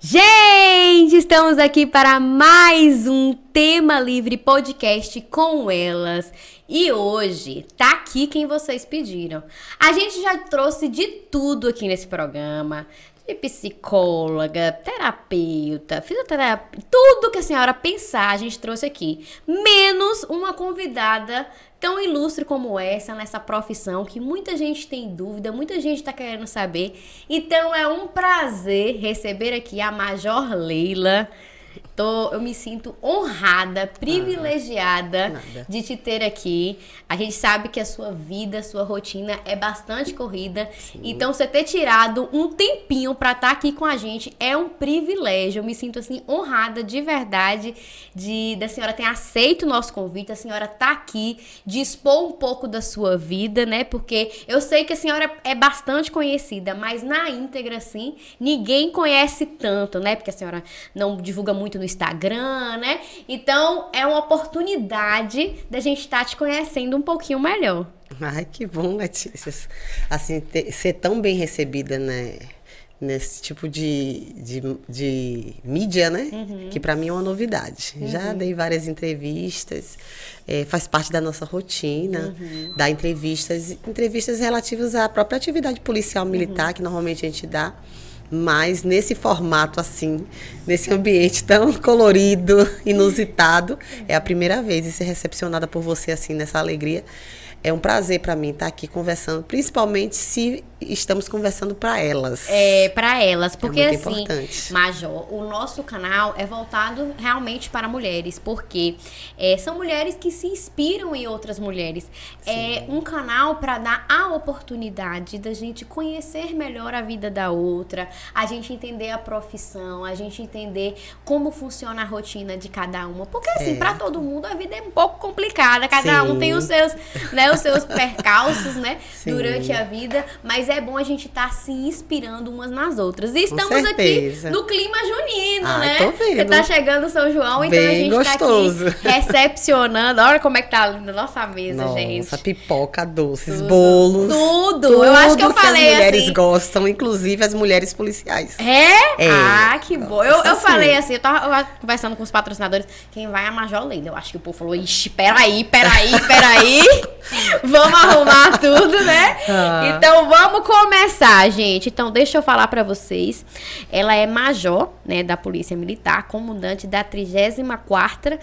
Gente, estamos aqui para mais um Tema Livre Podcast com elas. E hoje tá aqui quem vocês pediram. A gente já trouxe de tudo aqui nesse programa. De psicóloga, terapeuta, fisioterapeuta, tudo que a senhora pensar a gente trouxe aqui. Menos uma convidada tão ilustre como essa, nessa profissão, que muita gente tem dúvida, muita gente tá querendo saber. Então é um prazer receber aqui a Major Leila. Eu me sinto honrada, privilegiada de te ter aqui. A gente sabe que a sua vida, a sua rotina é bastante corrida. Sim. Então, você ter tirado um tempinho para estar aqui com a gente é um privilégio. Eu me sinto, assim, honrada de verdade da senhora ter aceito o nosso convite. A senhora tá aqui, de expor um pouco da sua vida, né? Porque eu sei que a senhora é bastante conhecida, mas na íntegra, assim, ninguém conhece tanto, né? Porque a senhora não divulga muito no Instagram, né? Então, é uma oportunidade da gente estar te conhecendo um pouquinho melhor. Ai, que bom, Letícia. Assim, ser tão bem recebida, né? Nesse tipo de mídia, né? Uhum. Que pra mim é uma novidade. Uhum. Já dei várias entrevistas, faz parte da nossa rotina, dar entrevistas relativas à própria atividade policial militar, que normalmente a gente dá. Mas nesse formato assim, nesse ambiente tão colorido, inusitado, é a primeira vez e ser recepcionada por você assim, nessa alegria. É um prazer para mim estar aqui conversando, principalmente se estamos conversando para elas. Para elas, porque é muito assim, importante. Major, o nosso canal é voltado realmente para mulheres, porque são mulheres que se inspiram em outras mulheres. Sim. É um canal para dar a oportunidade da gente conhecer melhor a vida da outra, a gente entender a profissão, a gente entender como funciona a rotina de cada uma. Porque assim, para todo mundo a vida é um pouco complicada, cada um tem os seus, né, os seus percalços, né, durante a vida, mas é bom a gente estar se inspirando umas nas outras. E estamos aqui no clima junino, né? Tô vendo. Porque tá chegando São João, então bem a gente gostoso. Tá aqui recepcionando. Olha como é que tá linda a nossa mesa, nossa, gente. Nossa, pipoca, doces, bolos. Tudo. Eu acho que eu falei as mulheres assim, gostam, inclusive as mulheres policiais. Ah, que bom. Eu falei assim, eu tava conversando com os patrocinadores, quem vai é a Major Leila. Eu acho que o povo falou, ixi, peraí. Vamos arrumar tudo, né? Então, vamos começar, gente. Então, deixa eu falar pra vocês. Ela é major, né, da Polícia Militar, comandante da 34ª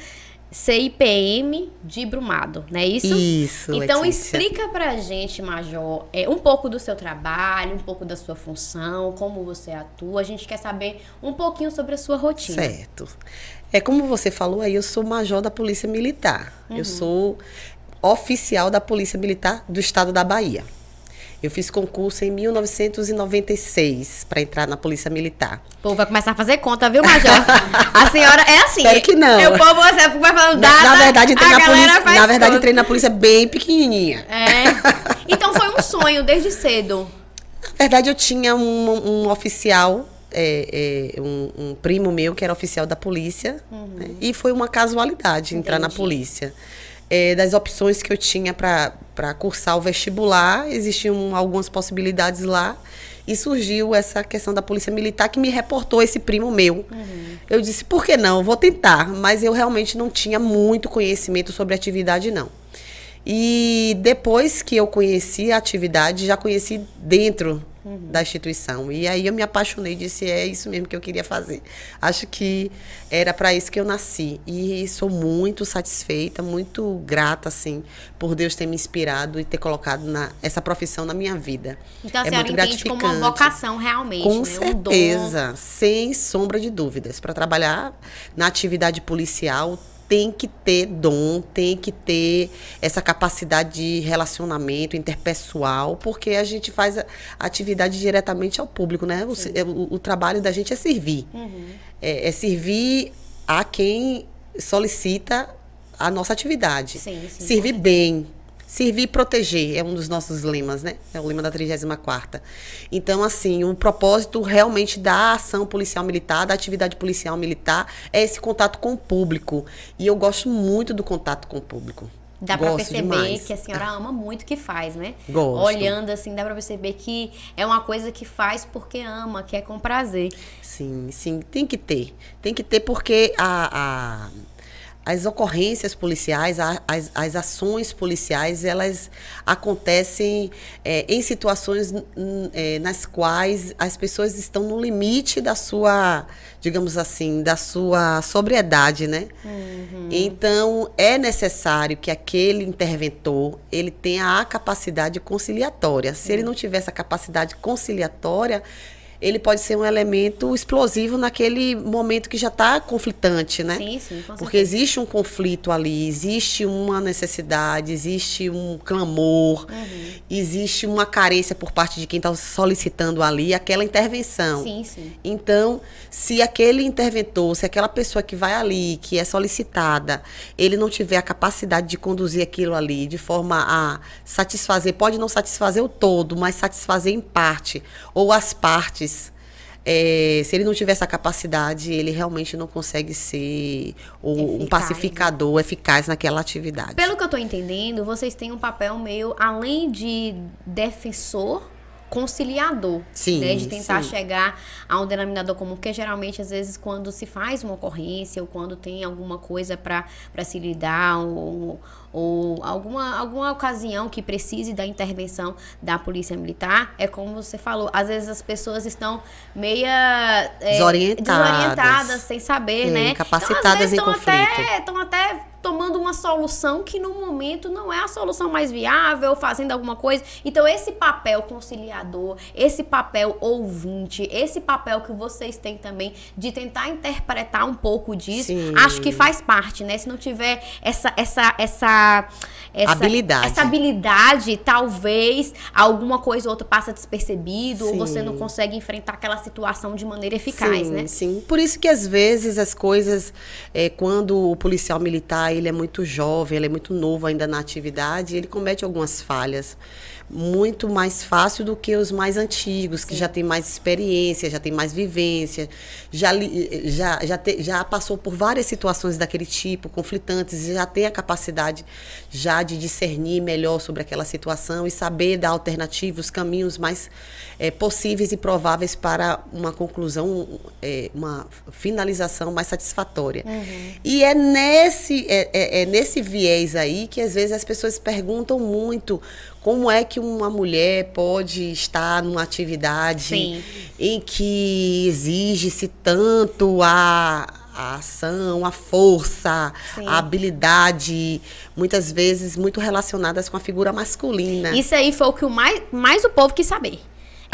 CIPM de Brumado, não é isso? Isso, então, Letícia. Explica pra gente, Major, um pouco do seu trabalho, um pouco da sua função, como você atua. A gente quer saber um pouquinho sobre a sua rotina. Certo. Como você falou aí, eu sou major da Polícia Militar. Eu sou oficial da Polícia Militar do Estado da Bahia. Eu fiz concurso em 1996 para entrar na Polícia Militar. Pô, vai começar a fazer conta, viu, Major? A senhora é assim. Espero que não. O povo vai falando data, na verdade, entrei na polícia bem pequenininha. Então foi um sonho desde cedo. Na verdade, eu tinha um oficial, um primo meu que era oficial da polícia, né? E foi uma casualidade entrar na polícia. Das opções que eu tinha para cursar o vestibular, existiam algumas possibilidades lá, e surgiu essa questão da Polícia Militar que me reportou esse primo meu. Eu disse, por que não? Eu vou tentar, mas eu realmente não tinha muito conhecimento sobre a atividade, não. E depois que eu conheci a atividade, já conheci dentro da instituição. E aí eu me apaixonei, disse, é isso mesmo que eu queria fazer. Acho que era para isso que eu nasci. E sou muito satisfeita, muito grata, assim, por Deus ter me inspirado e ter colocado essa profissão na minha vida. Então a senhora entende como uma vocação realmente, com né? certeza, um dom. Sem sombra de dúvidas. Para trabalhar na atividade policial, tem que ter dom, tem que ter essa capacidade de relacionamento interpessoal, porque a gente faz a atividade diretamente ao público, né? O trabalho da gente é servir. É servir a quem solicita a nossa atividade. Servir bem, servir e proteger, é um dos nossos lemas, né? É o lema da 34ª. Então, assim, o propósito realmente da ação policial militar, da atividade policial militar, é esse contato com o público. E eu gosto muito do contato com o público. Dá pra perceber que a senhora ama muito o que faz, né? Gosto. Olhando assim, dá pra perceber que é uma coisa que faz porque ama, que é com prazer. Sim, sim, tem que ter. Tem que ter porque as ocorrências policiais, as ações policiais, elas acontecem em situações nas quais as pessoas estão no limite da sua, digamos assim, da sua sobriedade, né? Uhum. Então, é necessário que aquele interventor, ele tenha a capacidade conciliatória. Se ele não tiver essa capacidade conciliatória, ele pode ser um elemento explosivo naquele momento que já está conflitante, né? Sim, sim, com certeza. Porque existe um conflito ali, existe uma necessidade, existe um clamor, existe uma carência por parte de quem está solicitando ali aquela intervenção. Sim, sim. Então, se aquele interventor, se aquela pessoa que vai ali, que é solicitada, ele não tiver a capacidade de conduzir aquilo ali de forma a satisfazer, pode não satisfazer o todo, mas satisfazer em parte, ou as partes, se ele não tiver essa capacidade, ele realmente não consegue ser um pacificador eficaz naquela atividade. Pelo que eu estou entendendo, vocês têm um papel meio, além de defensor, conciliador, sim, né? De tentar sim. chegar a um denominador comum, porque geralmente, às vezes, quando se faz uma ocorrência ou quando tem alguma coisa para se lidar ou alguma ocasião que precise da intervenção da polícia militar, é como você falou, às vezes as pessoas estão meia desorientadas, sem saber, né? Incapacitadas então, às vezes, em conflito. Estão até tomando uma solução que no momento não é a solução mais viável, fazendo alguma coisa. Então, esse papel conciliador, esse papel ouvinte, esse papel que vocês têm também de tentar interpretar um pouco disso, sim, acho que faz parte, né? Se não tiver essa habilidade, talvez alguma coisa ou outra passa despercebido, sim, ou você não consegue enfrentar aquela situação de maneira eficaz, sim, né? Sim, por isso que às vezes as coisas, quando o policial militar, ele é muito jovem, ele é muito novo ainda na atividade, ele comete algumas falhas. Muito mais fácil do que os mais antigos, sim, que já tem mais experiência, já tem mais vivência, já passou por várias situações daquele tipo, conflitantes, e já tem a capacidade já de discernir melhor sobre aquela situação e saber dar alternativas, os caminhos mais possíveis e prováveis para uma conclusão, uma finalização mais satisfatória. Uhum. E é nesse viés aí que às vezes as pessoas perguntam muito como é que uma mulher pode estar numa atividade, sim, em que exige-se tanto a ação, a força, sim, a habilidade, muitas vezes muito relacionadas com a figura masculina. Isso aí foi o que mais o povo quis saber.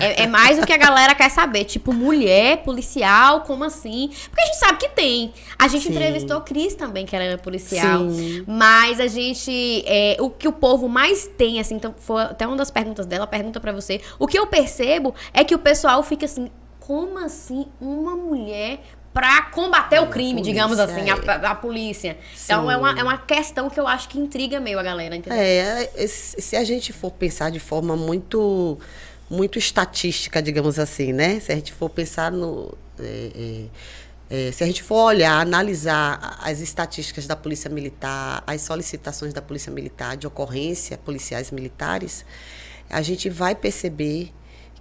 É mais o que a galera quer saber. Tipo, mulher, policial, como assim? Porque a gente sabe que tem. A gente, sim, entrevistou a Cris também, que era policial. Sim. Mas a gente... o que o povo mais tem, assim... Então, foi até uma das perguntas dela, pergunta pra você. O que eu percebo é que o pessoal fica assim... Como assim uma mulher... para combater o crime, polícia, digamos assim, a polícia. Sim. Então, é uma questão que eu acho que intriga meio a galera, entendeu? Se a gente for pensar de forma muito estatística, digamos assim, né? Se a gente for pensar se a gente for olhar, analisar as estatísticas da Polícia Militar, as solicitações da Polícia Militar de ocorrência, policiais militares, a gente vai perceber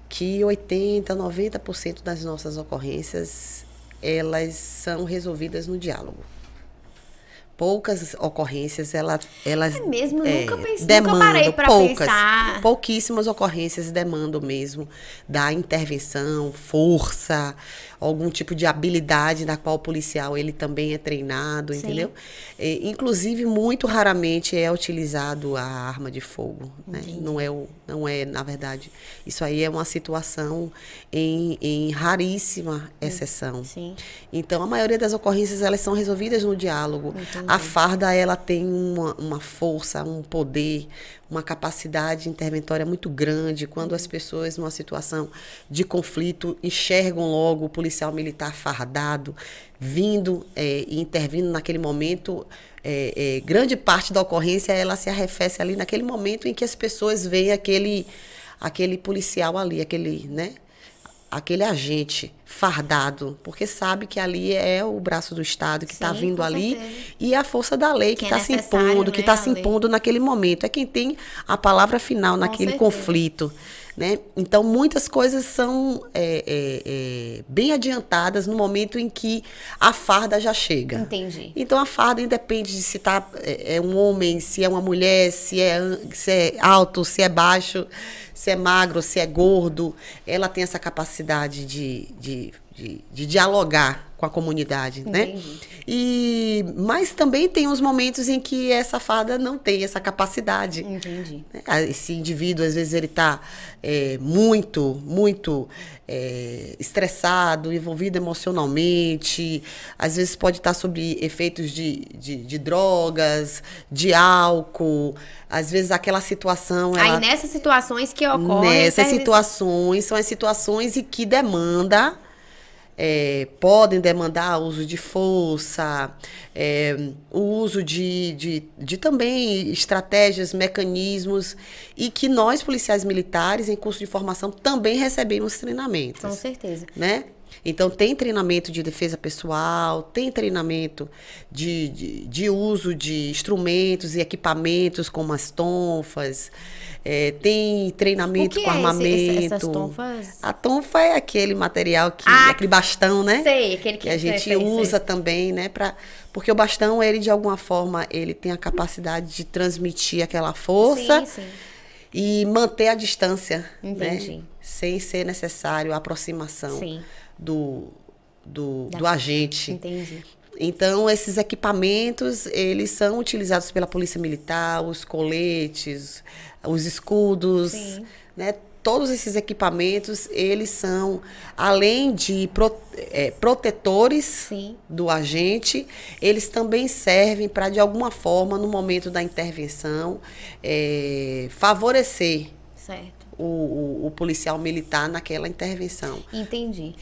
que 80%, 90% das nossas ocorrências, elas são resolvidas no diálogo. Poucas ocorrências, elas mesmo, nunca parei para pensar. Pouquíssimas ocorrências demandam mesmo da intervenção, força, algum tipo de habilidade na qual o policial ele também é treinado, sim, entendeu? Inclusive, muito raramente é utilizado a arma de fogo, né? Não é, na verdade, isso aí é uma situação em raríssima exceção. Sim. Então, a maioria das ocorrências, elas são resolvidas no diálogo. Entendi. A farda, ela tem uma força, um poder uma capacidade interventória muito grande, quando as pessoas, numa situação de conflito, enxergam logo o policial militar fardado, vindo e intervindo naquele momento, grande parte da ocorrência ela se arrefece ali naquele momento em que as pessoas veem aquele policial ali, aquele agente fardado, porque sabe que ali é o braço do Estado que está vindo ali, certeza. E a força da lei que está se impondo, que está se impondo naquele momento. É quem tem a palavra final naquele conflito. Né? Então, muitas coisas são bem adiantadas no momento em que a farda já chega. Entendi. Então, a farda independe de se é um homem, se é uma mulher, se é alto, se é baixo, se é magro, se é gordo. Ela tem essa capacidade de dialogar com a comunidade, né? Mas também tem uns momentos em que essa farda não tem essa capacidade. Entendi. Esse indivíduo, às vezes, ele está muito estressado, envolvido emocionalmente, às vezes pode estar sob efeitos de drogas, de álcool, às vezes aquela situação... Aí nessas situações que ocorrem... Nessas situações, são as situações em que podem demandar o uso de força, o uso de também estratégias, mecanismos, e que nós, policiais militares, em curso de formação, também recebemos treinamentos. Com certeza. Né? Então, tem treinamento de defesa pessoal, tem treinamento de uso de instrumentos e equipamentos, como as tonfas, tem treinamento com armamento. Essas tonfas? A tonfa é aquele material, aquele bastão, né? Sei, aquele que a gente usa também, né? Porque o bastão, ele, de alguma forma, ele tem a capacidade de transmitir aquela força. Sim. E manter a distância. Entendi. Né? Sem ser necessário a aproximação. Sim. Do agente. Entendi. Então, esses equipamentos, eles são utilizados pela Polícia Militar, os coletes, os escudos, né? Todos esses equipamentos, eles são, além de protetores do agente, eles também servem para, de alguma forma, no momento da intervenção, favorecer o policial militar naquela intervenção. Entendi.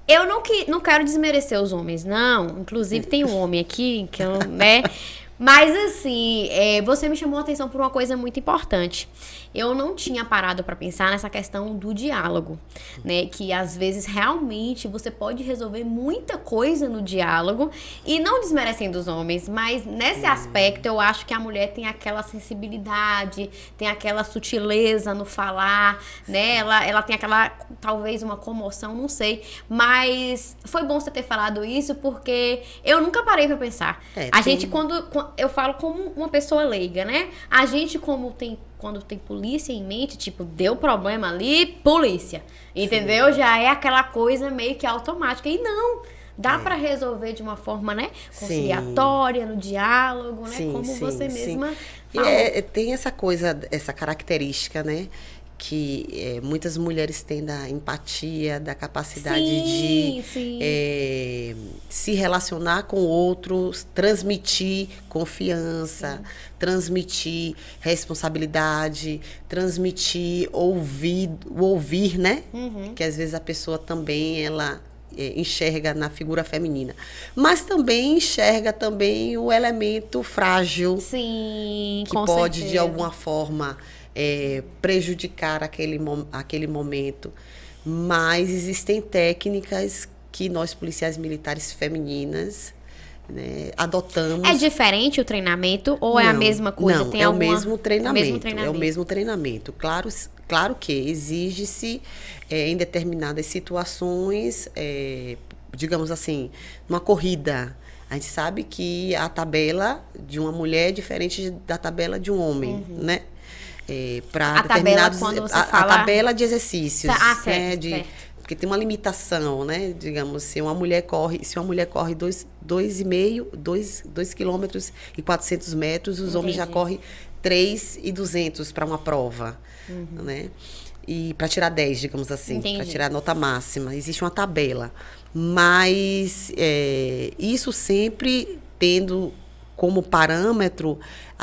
Eu não quero desmerecer os homens, não. Inclusive, tem um homem aqui, que eu, né? Mas, assim, você me chamou a atenção por uma coisa muito importante. Eu não tinha parado para pensar nessa questão do diálogo, né? Que, às vezes, realmente, você pode resolver muita coisa no diálogo. E não desmerecendo os homens, mas nesse aspecto, eu acho que a mulher tem aquela sensibilidade, tem aquela sutileza no falar, né? Ela tem aquela, talvez, uma comoção, não sei. Mas foi bom você ter falado isso, porque eu nunca parei para pensar. A gente, quando eu falo como uma pessoa leiga, né? A gente, quando tem polícia em mente, tipo, deu problema ali, polícia, entendeu? Já é aquela coisa meio que automática. E não, dá para resolver de uma forma, né, conciliatória, no diálogo, né, como você mesma falou. Tem essa coisa, essa característica, né, que muitas mulheres têm da empatia, da capacidade de se relacionar com outros, transmitir confiança, transmitir responsabilidade, transmitir ouvir, né? Que às vezes a pessoa também, ela enxerga na figura feminina. Mas também enxerga também o elemento frágil, que pode, de alguma forma, prejudicar aquele momento. Mas existem técnicas que nós, policiais militares femininas, né, adotamos. É diferente o treinamento ou é a mesma coisa? Não, é o mesmo treinamento. É o mesmo treinamento. Claro que exige-se, em determinadas situações, digamos assim, numa corrida, a gente sabe que a tabela de uma mulher é diferente da tabela de um homem, né? Para determinados, a tabela de exercícios, certo. Porque tem uma limitação, né? Digamos, se uma mulher corre 2 quilômetros e 400 metros, os homens já correm 3.200 para uma prova, né? E para tirar 10, digamos assim, para tirar a nota máxima, existe uma tabela, mas isso sempre tendo como parâmetro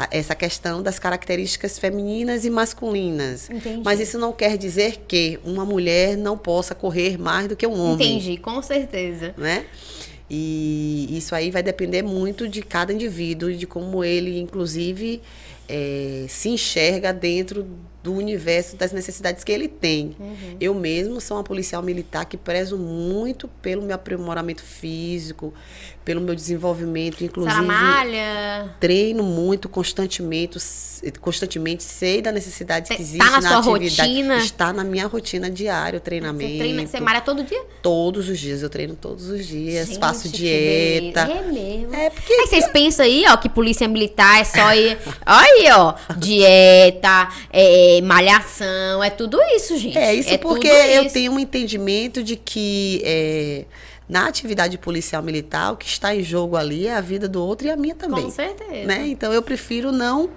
essa questão das características femininas e masculinas. Entendi. Mas isso não quer dizer que uma mulher não possa correr mais do que um homem. Entendi, com certeza. Né? E isso aí vai depender muito de cada indivíduo e de como ele, inclusive, se enxerga dentro do universo das necessidades que ele tem. Eu mesmo sou uma policial militar que prezo muito pelo meu aprimoramento físico, pelo meu desenvolvimento, inclusive Malha. treino muito constantemente, sei da necessidade que existe na sua atividade. Rotina? Está na minha rotina diária, o treinamento. Você malha todo dia? Todos os dias, eu treino todos os dias, Gente, faço que dieta. beleza. É mesmo. Porque Aí vocês pensam aí, ó, que polícia militar é só ir... Olha aí, ó, dieta, malhação, é tudo isso, gente. Isso porque eu tenho um entendimento de que na atividade policial militar, o que está em jogo ali é a vida do outro e a minha também. Com certeza. Né? Então, eu prefiro não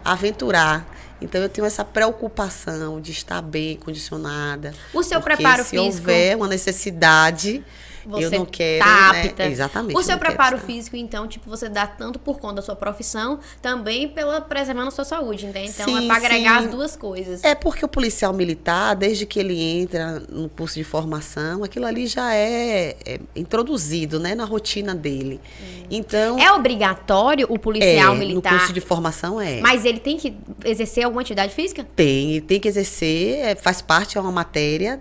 aventurar. Então, eu tenho essa preocupação de estar bem condicionada. O seu preparo se físico... Se houver uma necessidade... Você eu não quero, tá apta. Né? Exatamente. O seu preparo físico, então, tipo, você dá tanto por conta da sua profissão, também pela preservando a sua saúde, entende? Então, sim, é pra agregar sim. as duas coisas. É porque o policial militar, desde que ele entra no curso de formação, aquilo ali já é introduzido, né, na rotina dele. Então... É obrigatório o policial militar? No curso de formação Mas ele tem que exercer alguma atividade física? Tem que exercer, faz parte, é uma matéria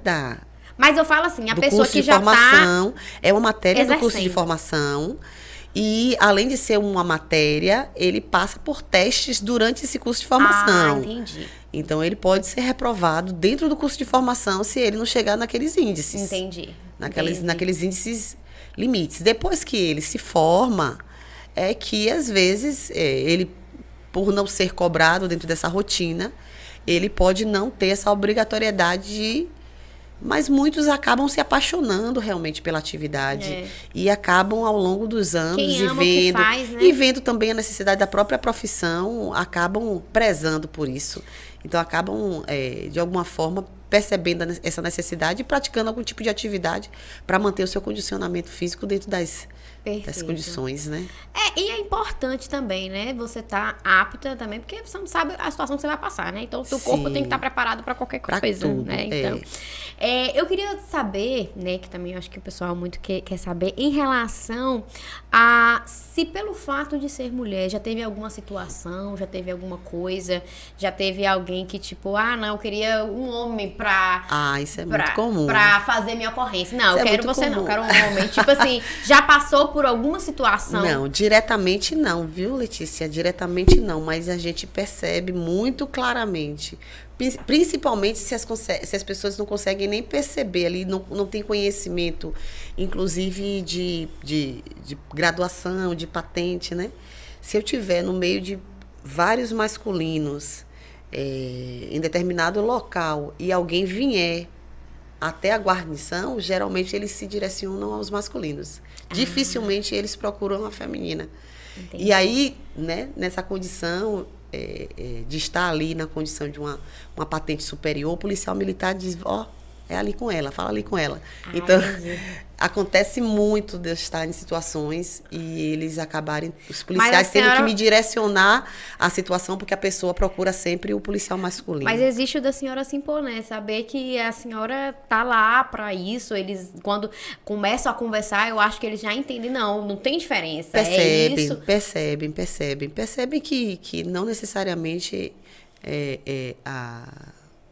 Mas eu falo assim, a do pessoa curso que de já formação, é uma matéria exercendo. do curso de formação. E, além de ser uma matéria, ele passa por testes durante esse curso de formação. Entendi. Então, ele pode ser reprovado dentro do curso de formação se ele não chegar naqueles índices. Entendi. Naqueles índices limites. Depois que ele se forma, é que, às vezes, ele, por não ser cobrado dentro dessa rotina, ele pode não ter essa obrigatoriedade de... Mas muitos acabam se apaixonando realmente pela atividade e acabam ao longo dos anos e vendo também a necessidade da própria profissão, acabam prezando por isso. Então acabam de alguma forma percebendo essa necessidade e praticando algum tipo de atividade para manter o seu condicionamento físico dentro das condições, né? E é importante também, né? Você tá apta também, porque você não sabe a situação que você vai passar, né? Então, o seu corpo tem que estar preparado para qualquer coisa, tudo, né? Então, eu queria saber, né? Que também eu acho que o pessoal muito quer saber, em relação a se pelo fato de ser mulher, já teve alguma situação, já teve alguma coisa, já teve alguém que tipo, não, eu queria um homem pra... isso é muito comum. Pra fazer minha ocorrência. Não, eu quero você comum. não, eu quero um homem. Tipo assim, já passou por alguma situação? Não, diretamente não, viu, Letícia? Diretamente não, mas a gente percebe muito claramente. Principalmente se as pessoas não conseguem nem perceber ali, não tem conhecimento, inclusive de graduação, de patente, né? Se eu tiver no meio de vários masculinos em determinado local e alguém vier até a guarnição, geralmente eles se direcionam aos masculinos. Dificilmente eles procuram a feminina. Entendi. E aí, né, nessa condição de estar ali na condição de uma patente superior, o policial militar diz, é ali com ela, fala ali com ela. Então, acontece muito de eu estar em situações e eles acabarem, os policiais tendo que me direcionar a situação, porque a pessoa procura sempre o policial masculino. Mas existe o da senhora se impor, né? Saber que a senhora tá lá pra isso, eles, quando começam a conversar, eu acho que eles já entendem, não tem diferença. Percebem que não necessariamente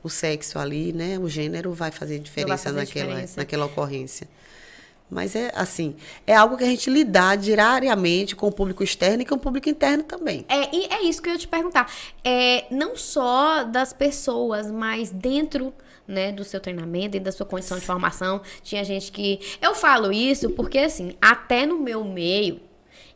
o sexo ali, né, o gênero vai fazer diferença naquela ocorrência. Mas é algo que a gente lidar diariamente com o público externo e com o público interno também. E é isso que eu ia te perguntar. Não só das pessoas, mas dentro, né, do seu treinamento, dentro da sua condição de formação, tinha gente que... Eu falo isso porque, assim, até no meu meio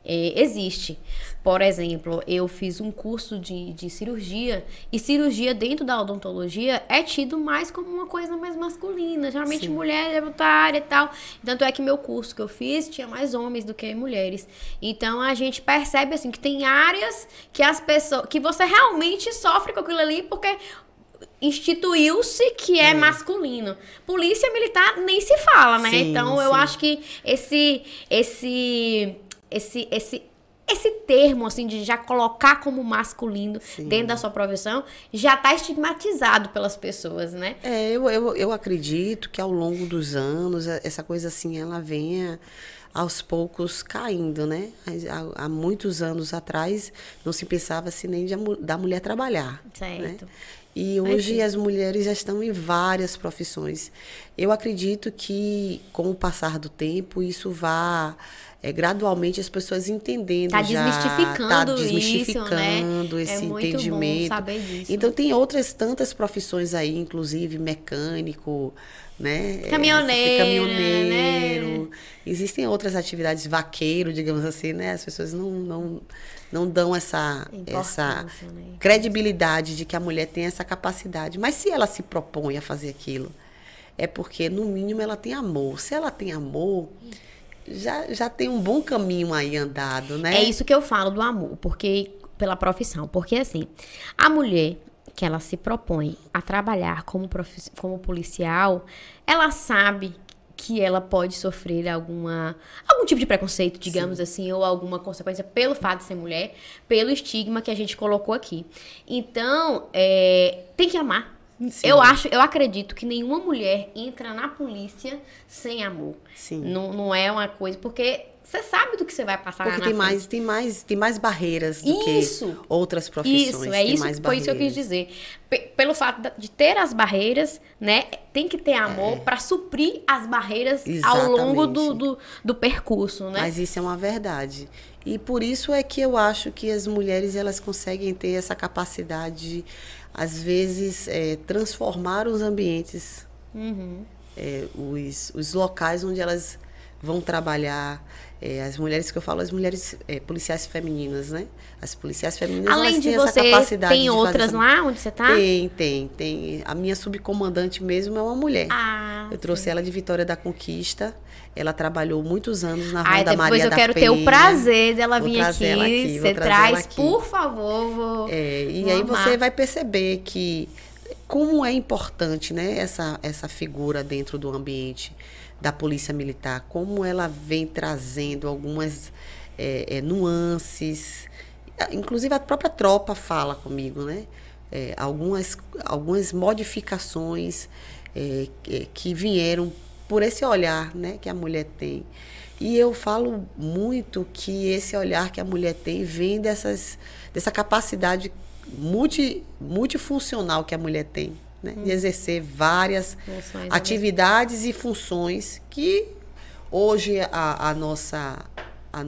existe. Por exemplo, eu fiz um curso de cirurgia, e cirurgia dentro da odontologia é tido mais como uma coisa mais masculina. Geralmente mulher é da área e tal. Tanto é que meu curso que eu fiz tinha mais homens do que mulheres. Então a gente percebe assim que tem áreas que as pessoas, que você realmente sofre com aquilo ali porque instituiu-se que é masculino. Polícia militar nem se fala, né? Então eu acho que esse esse termo, assim, de já colocar como masculino dentro da sua profissão, já tá estigmatizado pelas pessoas, né? Eu acredito que ao longo dos anos, essa coisa assim, ela venha aos poucos caindo, né? Há muitos anos atrás, não se pensava assim nem da mulher trabalhar. Certo. Né? E hoje as mulheres já estão em várias profissões. Eu acredito que, com o passar do tempo, isso vá gradualmente as pessoas entendendo tá já. Desmistificando desmistificando isso, né? esse é muito entendimento. bom saber disso. Então, tem outras tantas profissões aí, inclusive mecânico, né? Caminhoneiro, né? Existem outras atividades, vaqueiro, digamos assim, né? As pessoas não dão essa né? credibilidade de que a mulher tem essa capacidade. Mas se ela se propõe a fazer aquilo, é porque, no mínimo, ela tem amor. Se ela tem amor, já tem um bom caminho aí andado, né? É isso que eu falo do amor, porque pela profissão. Porque, assim, a mulher que ela se propõe a trabalhar como policial, ela sabe que ela pode sofrer algum tipo de preconceito, digamos assim, ou alguma consequência pelo fato de ser mulher, pelo estigma que a gente colocou aqui. Então, tem que amar. Sim. Eu acredito que nenhuma mulher entra na polícia sem amor. Sim. Não é uma coisa, porque você sabe do que você vai passar porque lá na frente. Tem mais barreiras do que outras profissões. Foi isso que eu quis dizer. Pelo fato de ter as barreiras, né, tem que ter amor para suprir as barreiras ao longo do percurso, né? Mas isso é uma verdade. E por isso é que eu acho que as mulheres, elas conseguem ter essa capacidade de, às vezes, transformar os ambientes, os locais onde elas vão trabalhar. As mulheres que eu falo, as mulheres policiais femininas, né? As policiais femininas, além elas têm de essa capacidade tem outras lá onde você tá? Tem. A minha subcomandante mesmo é uma mulher. Eu trouxe ela de Vitória da Conquista. Ela trabalhou muitos anos na Ronda Maria da Penha. Depois eu quero ter o prazer dela vir aqui. Você traz, por favor. E aí você vai perceber que como é importante, né, essa figura dentro do ambiente da Polícia Militar, como ela vem trazendo algumas nuances. Inclusive a própria tropa fala comigo, né? Algumas modificações que vieram por esse olhar, né, que a mulher tem. E eu falo muito que esse olhar que a mulher tem vem dessa capacidade multifuncional que a mulher tem, né, de exercer várias atividades e funções que hoje a nossa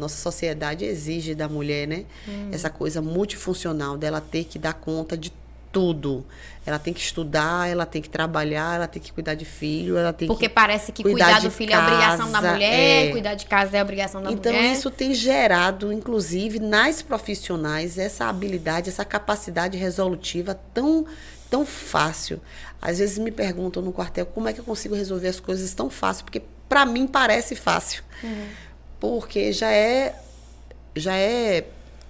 sociedade exige da mulher, né? Essa coisa multifuncional dela ter que dar conta de tudo. Ela tem que estudar, ela tem que trabalhar, ela tem que cuidar de filho, ela tem Porque parece que cuidar do filho é obrigação da mulher, cuidar de casa é obrigação da mulher. Então, isso tem gerado, inclusive, nas profissionais, essa habilidade, essa capacidade resolutiva tão fácil. Às vezes me perguntam no quartel como é que eu consigo resolver as coisas tão fácil, porque para mim parece fácil. Porque já é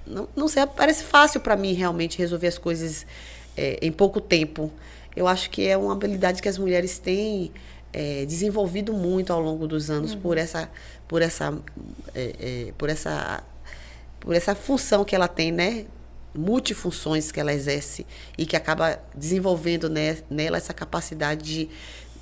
não sei, parece fácil para mim realmente resolver as coisas em pouco tempo. Eu acho que é uma habilidade que as mulheres têm desenvolvido muito ao longo dos anos por essa função que ela tem, né? Multifunções que ela exerce e que acaba desenvolvendo nela essa capacidade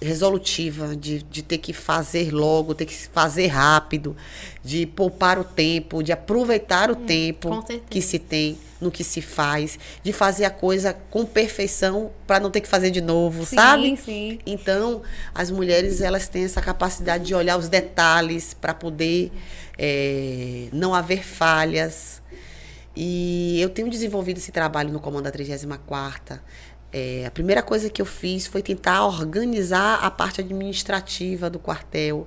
resolutiva, de ter que fazer logo, ter que fazer rápido, de poupar o tempo, de aproveitar o tempo que se tem no que se faz, de fazer a coisa com perfeição para não ter que fazer de novo, sabe? Sim. Então, as mulheres, elas têm essa capacidade de olhar os detalhes para poder não haver falhas. E eu tenho desenvolvido esse trabalho no comando da 34ª. A primeira coisa que eu fiz foi tentar organizar a parte administrativa do quartel,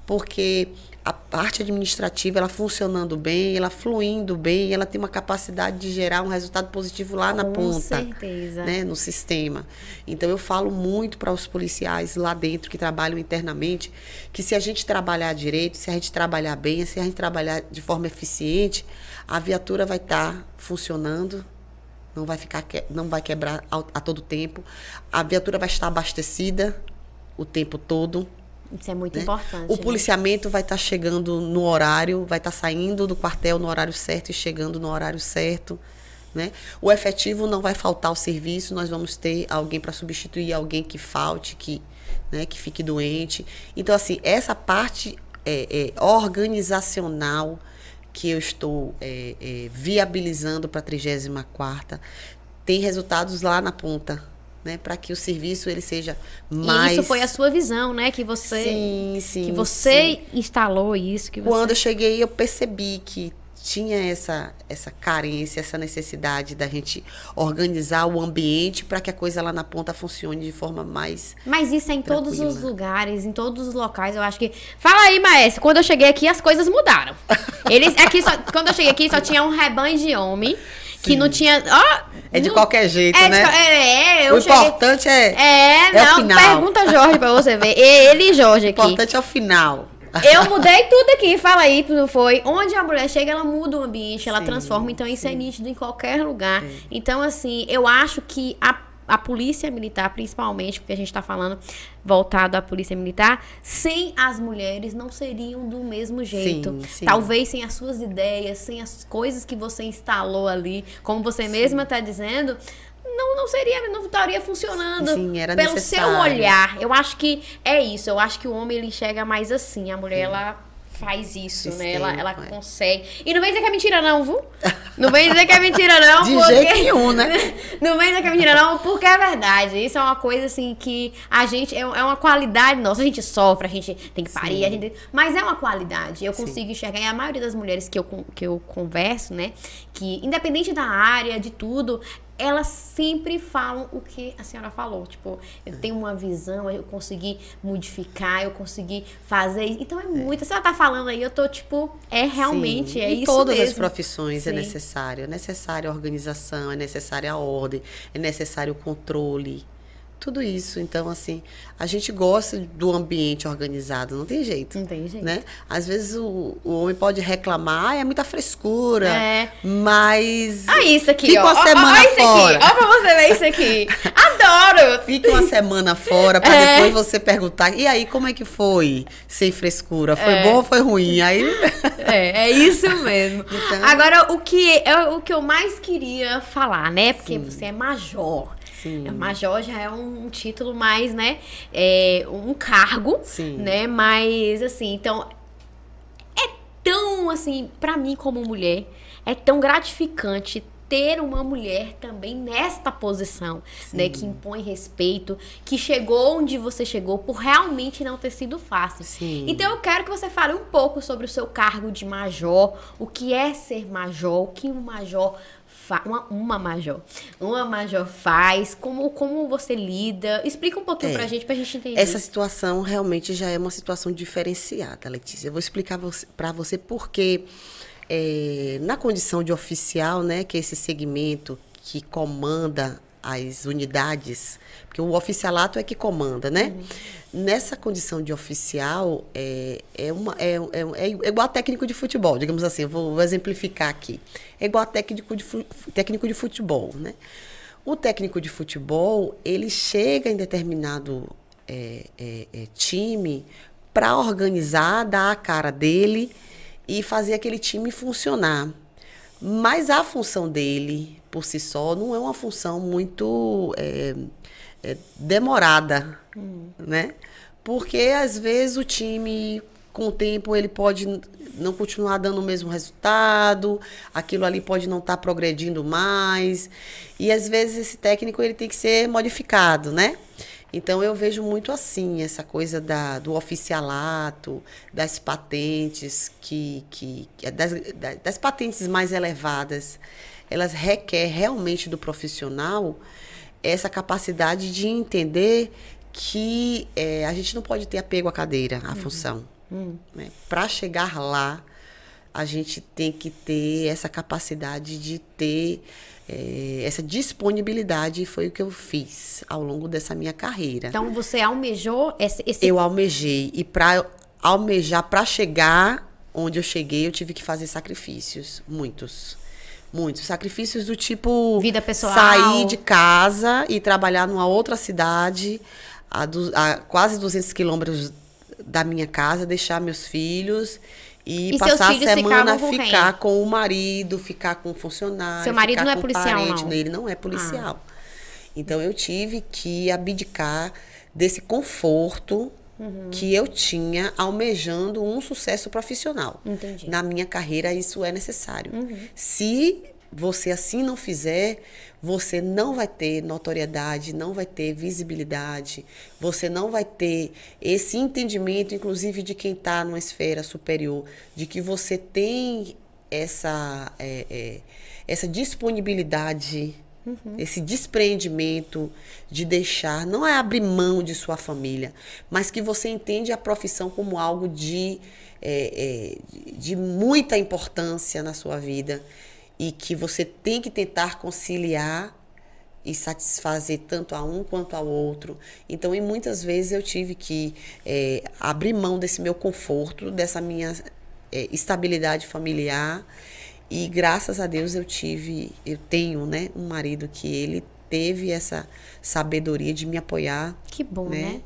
porque a parte administrativa, ela funcionando bem, ela fluindo bem, ela tem uma capacidade de gerar um resultado positivo lá na ponta. Com certeza. Né, no sistema. Então, eu falo muito para os policiais lá dentro que trabalham internamente, que se a gente trabalhar direito, se a gente trabalhar bem, se a gente trabalhar de forma eficiente, a viatura vai estar funcionando, não vai quebrar a todo tempo. A viatura vai estar abastecida o tempo todo, Isso é muito né? importante. O policiamento vai estar chegando no horário, vai estar saindo do quartel no horário certo e chegando no horário certo. Né? O efetivo não vai faltar ao serviço, nós vamos ter alguém para substituir alguém que falte, né, que fique doente. Então, assim, essa parte organizacional que eu estou viabilizando para a 34ª tem resultados lá na ponta, né, para que o serviço ele seja mais... E isso foi a sua visão, né? Que você, sim, que você instalou isso. Quando eu cheguei, eu percebi que tinha essa carência, essa necessidade da gente organizar o ambiente para que a coisa lá na ponta funcione de forma mais Mas isso é em tranquila. todos os lugares, em todos os locais, eu acho que... Fala aí, Maestro, quando eu cheguei aqui, as coisas mudaram. Quando eu cheguei aqui, só tinha um rebanho de homem, que não tinha... de qualquer jeito, né? O importante o final. Pergunta Jorge pra você ver. Ele e Jorge aqui. O importante é o final. Eu mudei tudo aqui, fala aí, não foi? Onde a mulher chega, ela muda o ambiente, ela transforma, então isso é nítido em qualquer lugar. Então, assim, eu acho que a polícia militar, principalmente, porque a gente tá falando voltado à polícia militar, sem as mulheres não seriam do mesmo jeito. Sim. Talvez sem as suas ideias, sem as coisas que você instalou ali, como você mesma tá dizendo... não estaria funcionando. Sim, era pelo necessário. seu olhar. Eu acho que é isso. Eu acho que o homem ele enxerga mais assim. A mulher ela faz isso, né? Ela consegue. E não vem dizer que é mentira não, viu? Não vem dizer que é mentira não, de jeito nenhum, né? Não vem dizer que é mentira não, porque é verdade. Isso é uma coisa assim que a gente é uma qualidade nossa. A gente sofre, a gente tem que parir, mas é uma qualidade. Eu consigo enxergar. E a maioria das mulheres que eu converso, né, que independente da área, de tudo, elas sempre falam o que a senhora falou. Tipo, eu tenho uma visão, eu consegui modificar, eu consegui fazer. Então é muito. Se ela tá falando aí, eu tô tipo, realmente, é em isso todas mesmo. as profissões é necessário. É necessária a organização, é necessária a ordem, é necessário o controle. Tudo isso. Então, assim, a gente gosta do ambiente organizado, não tem jeito. Não tem jeito. Né? Às vezes o homem pode reclamar, é muita frescura, mas... isso aqui, fica uma semana fora. Ó pra você ver isso aqui. Adoro! Fica uma semana fora pra depois você perguntar, e aí, como é que foi? Sem frescura, foi bom ou foi ruim? Aí... É isso mesmo. Então... Agora, o que eu mais queria falar, né? Porque você é major. Sim. Major já é um título mais, né? Um cargo, né? Mas, assim, então... É tão, assim, pra mim como mulher, é tão gratificante ter uma mulher também nesta posição, né? Que impõe respeito, que chegou onde você chegou por realmente não ter sido fácil. Sim. Então eu quero que você fale um pouco sobre o seu cargo de major, o que é ser major, o que um major uma major faz, como você lida. Explica um pouquinho pra gente entender. Essa situação realmente já é uma situação diferenciada, Letícia. Eu vou explicar pra você porque na condição de oficial, né, que é esse segmento que comanda as unidades, porque o oficialato é que comanda, né? Nessa condição de oficial, é igual a técnico de futebol, digamos assim, eu vou exemplificar aqui. É igual a técnico de futebol, né? O técnico de futebol, ele chega em determinado time para organizar, dar a cara dele e fazer aquele time funcionar. Mas a função dele, por si só, não é uma função muito demorada, né? Porque, às vezes, o time, com o tempo, ele pode não continuar dando o mesmo resultado, aquilo ali pode não estar progredindo mais, e, às vezes, esse técnico ele tem que ser modificado, né? Então, eu vejo muito assim, essa coisa do oficialato, das patentes, das patentes mais elevadas, elas requerem realmente do profissional essa capacidade de entender que a gente não pode ter apego à cadeira, à função. Né? Para chegar lá, a gente tem que ter essa capacidade de ter essa disponibilidade, e foi o que eu fiz ao longo dessa minha carreira. Então, você almejou esse... Eu almejei, e para chegar onde eu cheguei, eu tive que fazer sacrifícios, muitos sacrifícios do tipo vida pessoal, sair de casa e trabalhar numa outra cidade a quase 200 quilômetros da minha casa, deixar meus filhos e seus passar a filhos semana ficavam com ficar quem? com o marido, ficar com o funcionário, Seu marido ficar não é com policial, parente. não? Ele não é policial. Então, eu tive que abdicar desse conforto que eu tinha almejando um sucesso profissional. Entendi. Na minha carreira, isso é necessário. Se você assim não fizer, você não vai ter notoriedade, não vai ter visibilidade, você não vai ter esse entendimento, inclusive de quem está numa esfera superior, de que você tem essa disponibilidade, esse despreendimento de deixar, não é abrir mão de sua família, mas que você entende a profissão como algo de muita importância na sua vida e que você tem que tentar conciliar e satisfazer tanto a um quanto ao outro. Então, e muitas vezes eu tive que abrir mão desse meu conforto, dessa minha estabilidade familiar. E graças a Deus eu tenho, né, um marido que ele teve essa sabedoria de me apoiar. Que bom, né?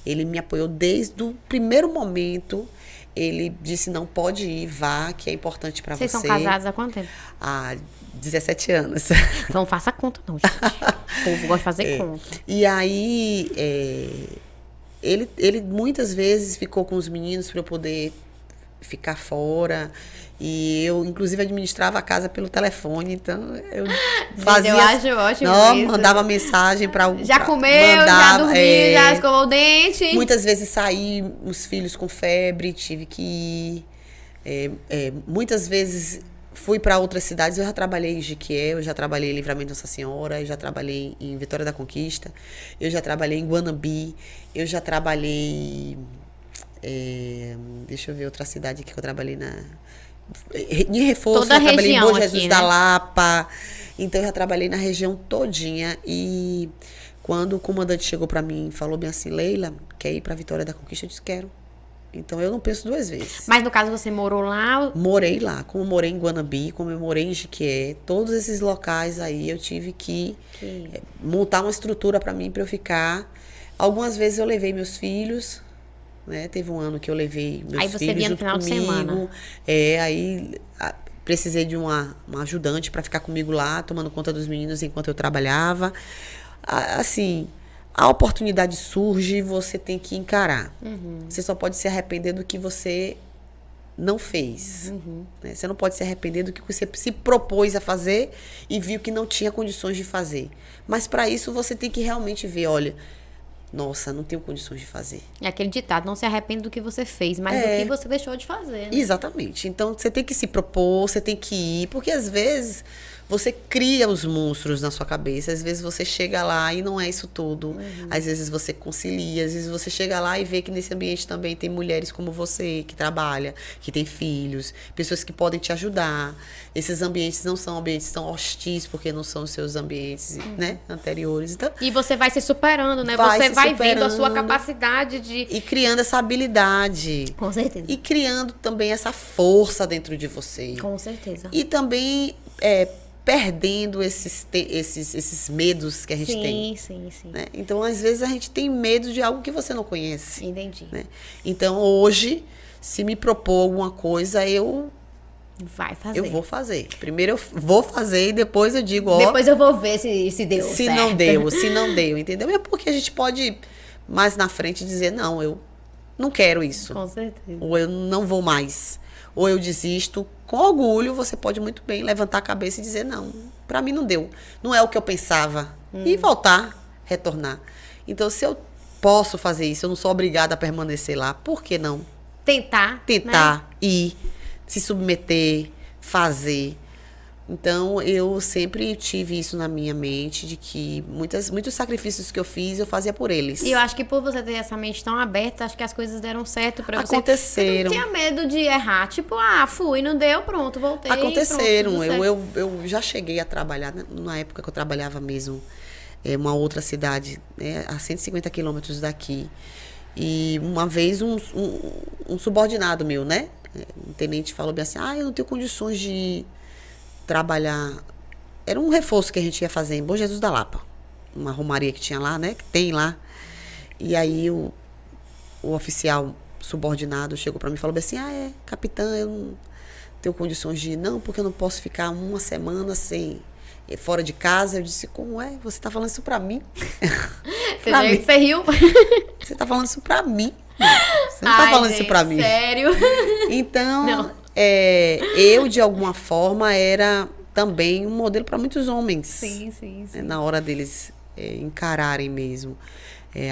Ele me apoiou desde o primeiro momento. Ele disse, não, pode ir, vá, que é importante para você. Vocês são casados há quanto tempo? Há 17 anos. Então não faça conta não, gente. O povo gosta de fazer conta. E aí, ele muitas vezes ficou com os meninos para eu poder ficar fora. E eu, inclusive, administrava a casa pelo telefone, então eu fazia... Eu acho ótimo isso. Mandava mensagem para o... Já comeu, já dormiu, já escovou o dente. Muitas vezes saí, os filhos com febre, tive que ir. Muitas vezes fui para outras cidades, eu já trabalhei em Jequié, eu já trabalhei em Livramento Nossa Senhora, eu já trabalhei em Vitória da Conquista, eu já trabalhei em Guanambi, eu já trabalhei... deixa eu ver outra cidade aqui que eu trabalhei em Reforço, toda eu trabalhei em Bom aqui, Jesus, né? Da Lapa. Então eu já trabalhei na região todinha. E quando o comandante chegou para mim e falou bem assim, Leila, quer ir para Vitória da Conquista? Eu disse, quero. Então eu não penso duas vezes. Mas no caso você morou lá? Morei lá, como eu morei em Guanambi, como eu morei em Jequié, todos esses locais aí eu tive que montar uma estrutura para mim, para eu ficar. Algumas vezes eu levei meus filhos, né? Teve um ano que eu levei meus aí você filhos via no junto final comigo. De semana. Aí precisei de uma ajudante para ficar comigo lá, tomando conta dos meninos enquanto eu trabalhava. Assim, a oportunidade surge, você tem que encarar. Você só pode se arrepender do que você não fez. Né? Você não pode se arrepender do que você se propôs a fazer e viu que não tinha condições de fazer. Mas para isso você tem que realmente ver, olha... Nossa, não tenho condições de fazer. É aquele ditado, não se arrepende do que você fez, mas do que você deixou de fazer. Né? Exatamente. Então, você tem que se propor, você tem que ir, porque às vezes você cria os monstros na sua cabeça, às vezes você chega lá e não é isso tudo. Às vezes você concilia, às vezes você chega lá e vê que nesse ambiente também tem mulheres como você, que trabalha, que tem filhos, pessoas que podem te ajudar. Esses ambientes não são ambientes tão hostis, porque não são os seus ambientes, né, anteriores. Então, e você vai se superando, né? Você vai vendo a sua capacidade de... E criando essa habilidade. Com certeza. E criando também essa força dentro de você. Com certeza. E também perdendo esses medos que a gente tem. Sim. Né? Então, às vezes, a gente tem medo de algo que você não conhece. Entendi. Né? Então, hoje, se me propor alguma coisa, eu vou fazer. Primeiro eu vou fazer e depois eu digo, depois eu vou ver se deu certo. Se não deu, entendeu? É porque a gente pode, mais na frente, dizer, não, eu não quero isso. Com certeza. Ou eu não vou mais. Ou eu desisto. Com orgulho, você pode muito bem levantar a cabeça e dizer, não, pra mim não deu. Não é o que eu pensava. E voltar, retornar. Então, se eu posso fazer isso, eu não sou obrigada a permanecer lá, por que não? Tentar, né? Ir, se submeter, fazer. Então, eu sempre tive isso na minha mente, de que muitos sacrifícios que eu fiz, eu fazia por eles. E eu acho que por você ter essa mente tão aberta, acho que as coisas deram certo pra você. Aconteceram. Você não tinha medo de errar, tipo, fui, não deu, pronto, voltei. Aconteceram. Pronto, eu já cheguei a trabalhar, na época que eu trabalhava mesmo, uma outra cidade, né, a 150 quilômetros daqui. E uma vez um subordinado meu, né, um tenente falou bem assim, eu não tenho condições de trabalhar. Era um reforço que a gente ia fazer em Bom Jesus da Lapa, uma romaria que tinha lá, né, que tem lá. E aí o oficial subordinado chegou para mim e falou assim, capitã, eu não tenho condições de ir, não, porque eu não posso ficar uma semana fora de casa. Eu disse, como é? Você tá falando isso pra mim? Você riu? Você tá falando isso pra mim? Você não tá falando isso pra mim. Sério? Então, eu, de alguma forma, era também um modelo para muitos homens. Sim. Na hora deles encararem mesmo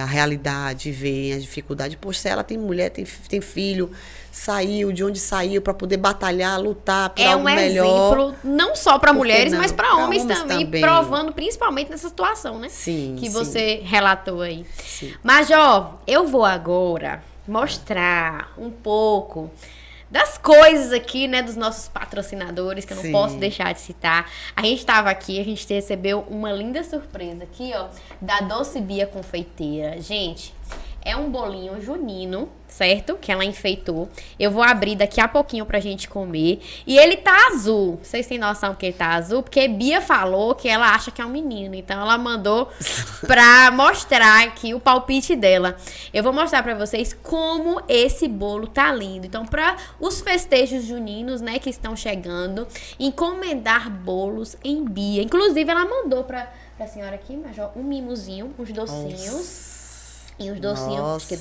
a realidade, verem a dificuldade. Poxa, se ela tem mulher, tem filho, saiu de onde saiu para poder batalhar, lutar por algo melhor. É um exemplo não só para mulheres, mas para homens também, também. Provando principalmente nessa situação, né? Sim. Que você relatou aí. Sim. Mas, eu vou agora mostrar um pouco das coisas aqui, né, dos nossos patrocinadores, que eu não posso deixar de citar. A gente estava aqui, a gente recebeu uma linda surpresa aqui, da Doce Bia Confeiteira. Gente, é um bolinho junino, certo? Que ela enfeitou. Eu vou abrir daqui a pouquinho pra gente comer. E ele tá azul. Vocês têm noção que ele tá azul? Porque Bia falou que ela acha que é um menino. Então ela mandou pra mostrar aqui o palpite dela. Eu vou mostrar pra vocês como esse bolo tá lindo. Então, pra os festejos juninos, né, que estão chegando, encomendar bolos em Bia. Inclusive, ela mandou pra senhora aqui, Major, um mimozinho, uns docinhos. Nossa. E os docinhos,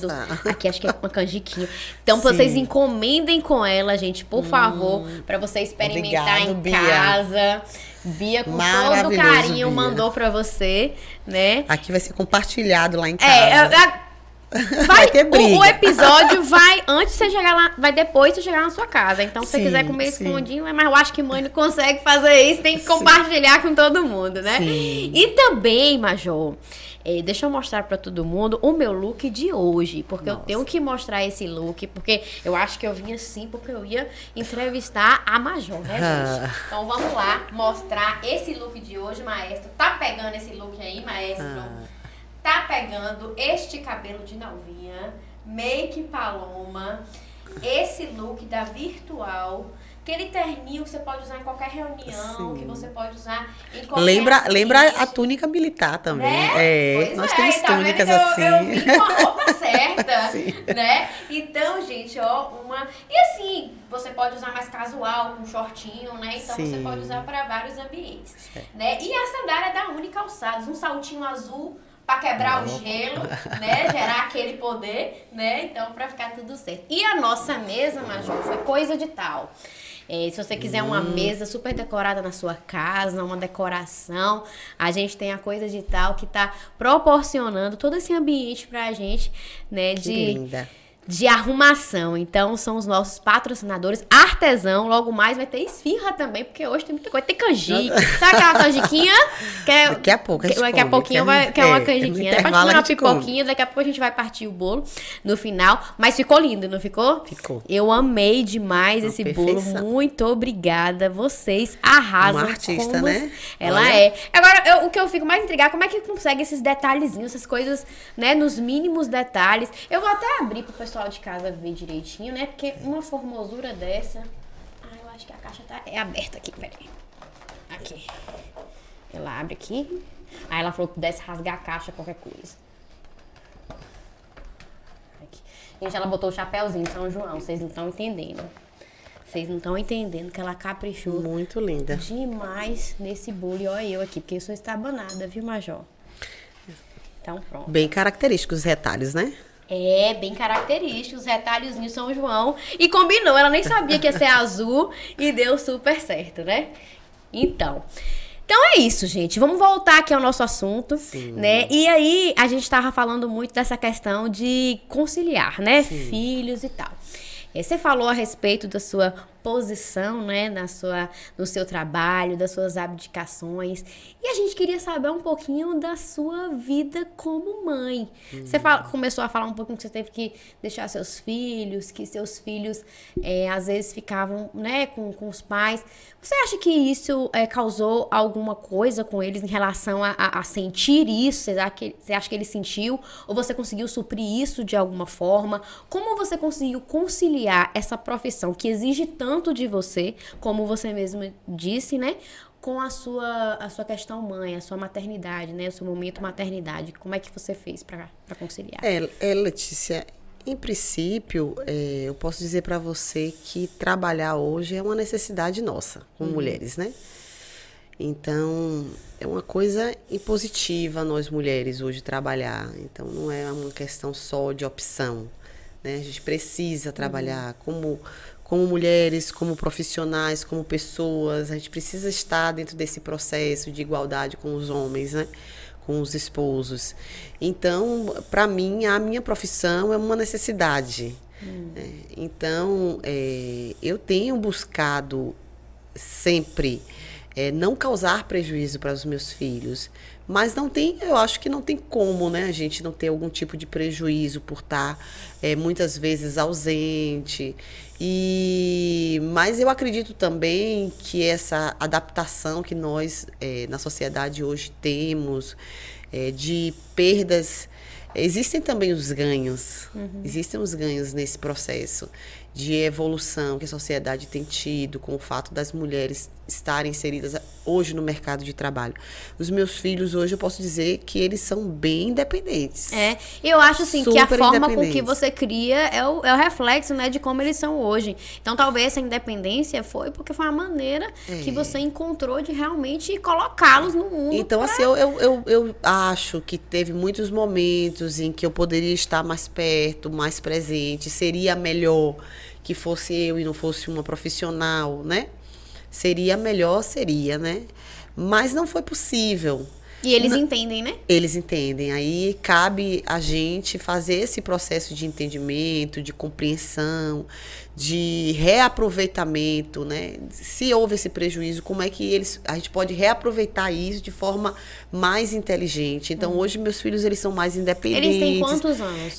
aqui acho que é uma canjiquinha. Então, vocês encomendem com ela, gente, por favor, para você experimentar em casa. Bia, com todo carinho, Bia mandou para você, né? Aqui vai ser compartilhado lá em casa. Vai ter briga. O episódio vai antes de você chegar lá, vai depois de você chegar na sua casa. Então, se você quiser comer escondidinho, mas eu acho que mãe não consegue fazer isso, tem que compartilhar com todo mundo, né? Sim. E também, Major, deixa eu mostrar pra todo mundo o meu look de hoje, porque eu tenho que mostrar esse look, porque eu acho que eu vim assim, porque eu ia entrevistar a Major, né, gente? Então vamos lá, mostrar esse look de hoje, maestro. Tá pegando esse look aí, maestro? Tá pegando este cabelo de novinha, make Paloma, esse look da Virtual, aquele terninho que você pode usar em qualquer reunião, que você pode usar em qualquer... Lembra a túnica militar também. Né? Nós temos túnicas assim. Eu vim com a roupa certa, né? Então, gente, E assim, você pode usar mais casual, com shortinho, né? Então, você pode usar para vários ambientes, né? E a sandália da Uni Calçados, um saltinho azul para quebrar o gelo, né? Gerar aquele poder, né? Então, para ficar tudo certo. E a nossa mesa, Major, foi coisa de tal. Se você quiser uma mesa super decorada na sua casa, uma decoração, a gente tem a coisa de tal que tá proporcionando todo esse ambiente pra gente, né? De arrumação. Então, são os nossos patrocinadores. Artesão, logo mais vai ter esfirra também, porque hoje tem muita coisa. Tem canjica. Sabe aquela canjiquinha? Daqui a pouco daqui a pouquinho quer uma canjiquinha. Depois comer uma pipoquinha, daqui a pouco a gente vai partir o bolo no final. Mas ficou lindo, não ficou? Ficou. Eu amei demais esse bolo. Muito obrigada. Vocês arrasam. Uma artista, né? Ela é. Agora, o que eu fico mais intrigada, como é que consegue esses detalhezinhos, essas coisas, né, nos mínimos detalhes. Eu vou até abrir pro pessoal de casa ver direitinho, né? Porque uma formosura dessa... eu acho que a caixa é aberta aqui, peraí. Aqui. Ela abre aqui. Aí ela falou que pudesse rasgar a caixa, qualquer coisa. Aqui. Gente, ela botou o chapéuzinho de São João, vocês não estão entendendo. Vocês não estão entendendo que ela caprichou. Muito linda. Demais nesse bolo. E olha eu aqui, porque eu sou estabanada, viu, Major? Então, pronto. Bem característicos os retalhos, né? Bem característico, os retalhozinhos São João. E combinou, ela nem sabia que ia ser azul e deu super certo, né? Então é isso, gente. Vamos voltar aqui ao nosso assunto, né? E aí, a gente tava falando muito dessa questão de conciliar, né? Filhos e tal. Você falou a respeito da sua posição, né, no seu trabalho, das suas abdicações. E a gente queria saber um pouquinho da sua vida como mãe. Você começou a falar um pouquinho que você teve que deixar seus filhos, que seus filhos às vezes ficavam, né, com os pais. Você acha que isso causou alguma coisa com eles em relação a sentir isso? Você acha que ele sentiu? Ou você conseguiu suprir isso de alguma forma? Como você conseguiu conciliar essa profissão que exige tanto de você, como você mesmo disse, né? Com a sua questão mãe, a sua maternidade, né? O seu momento maternidade. Como é que você fez para conciliar? Letícia, Em princípio, eu posso dizer para você que trabalhar hoje é uma necessidade nossa, como mulheres, né? Então, é uma coisa impositiva nós mulheres hoje trabalhar. Então, não é uma questão só de opção, né? A gente precisa trabalhar como mulheres, como profissionais, como pessoas. A gente precisa estar dentro desse processo de igualdade com os homens, né? Com os esposos. Então, para mim, a minha profissão é uma necessidade. Então, eu tenho buscado sempre não causar prejuízo para os meus filhos. Mas não tem, eu acho que não tem como, né, a gente não ter algum tipo de prejuízo por estar muitas vezes ausente. Mas eu acredito também que essa adaptação que nós na sociedade hoje temos, de perdas, existem também os ganhos. Existem os ganhos nesse processo de evolução que a sociedade tem tido com o fato das mulheres estarem inseridas hoje no mercado de trabalho. Os meus filhos hoje, eu posso dizer que eles são bem independentes. Eu acho assim que a Super forma com que você cria é o reflexo, né, de como eles são hoje. Então talvez essa independência foi porque foi a maneira que você encontrou de realmente colocá-los no mundo. Então, assim, eu acho que teve muitos momentos em que eu poderia estar mais perto, mais presente. Seria melhor que fosse eu e não fosse uma profissional, né? Seria melhor, seria, né? Mas não foi possível. E eles entendem, né? Eles entendem. Aí cabe a gente fazer esse processo de entendimento, de compreensão, de reaproveitamento, né? Se houve esse prejuízo, como é que a gente pode reaproveitar isso de forma mais inteligente? Então, hoje, meus filhos, eles são mais independentes. Eles têm quantos anos?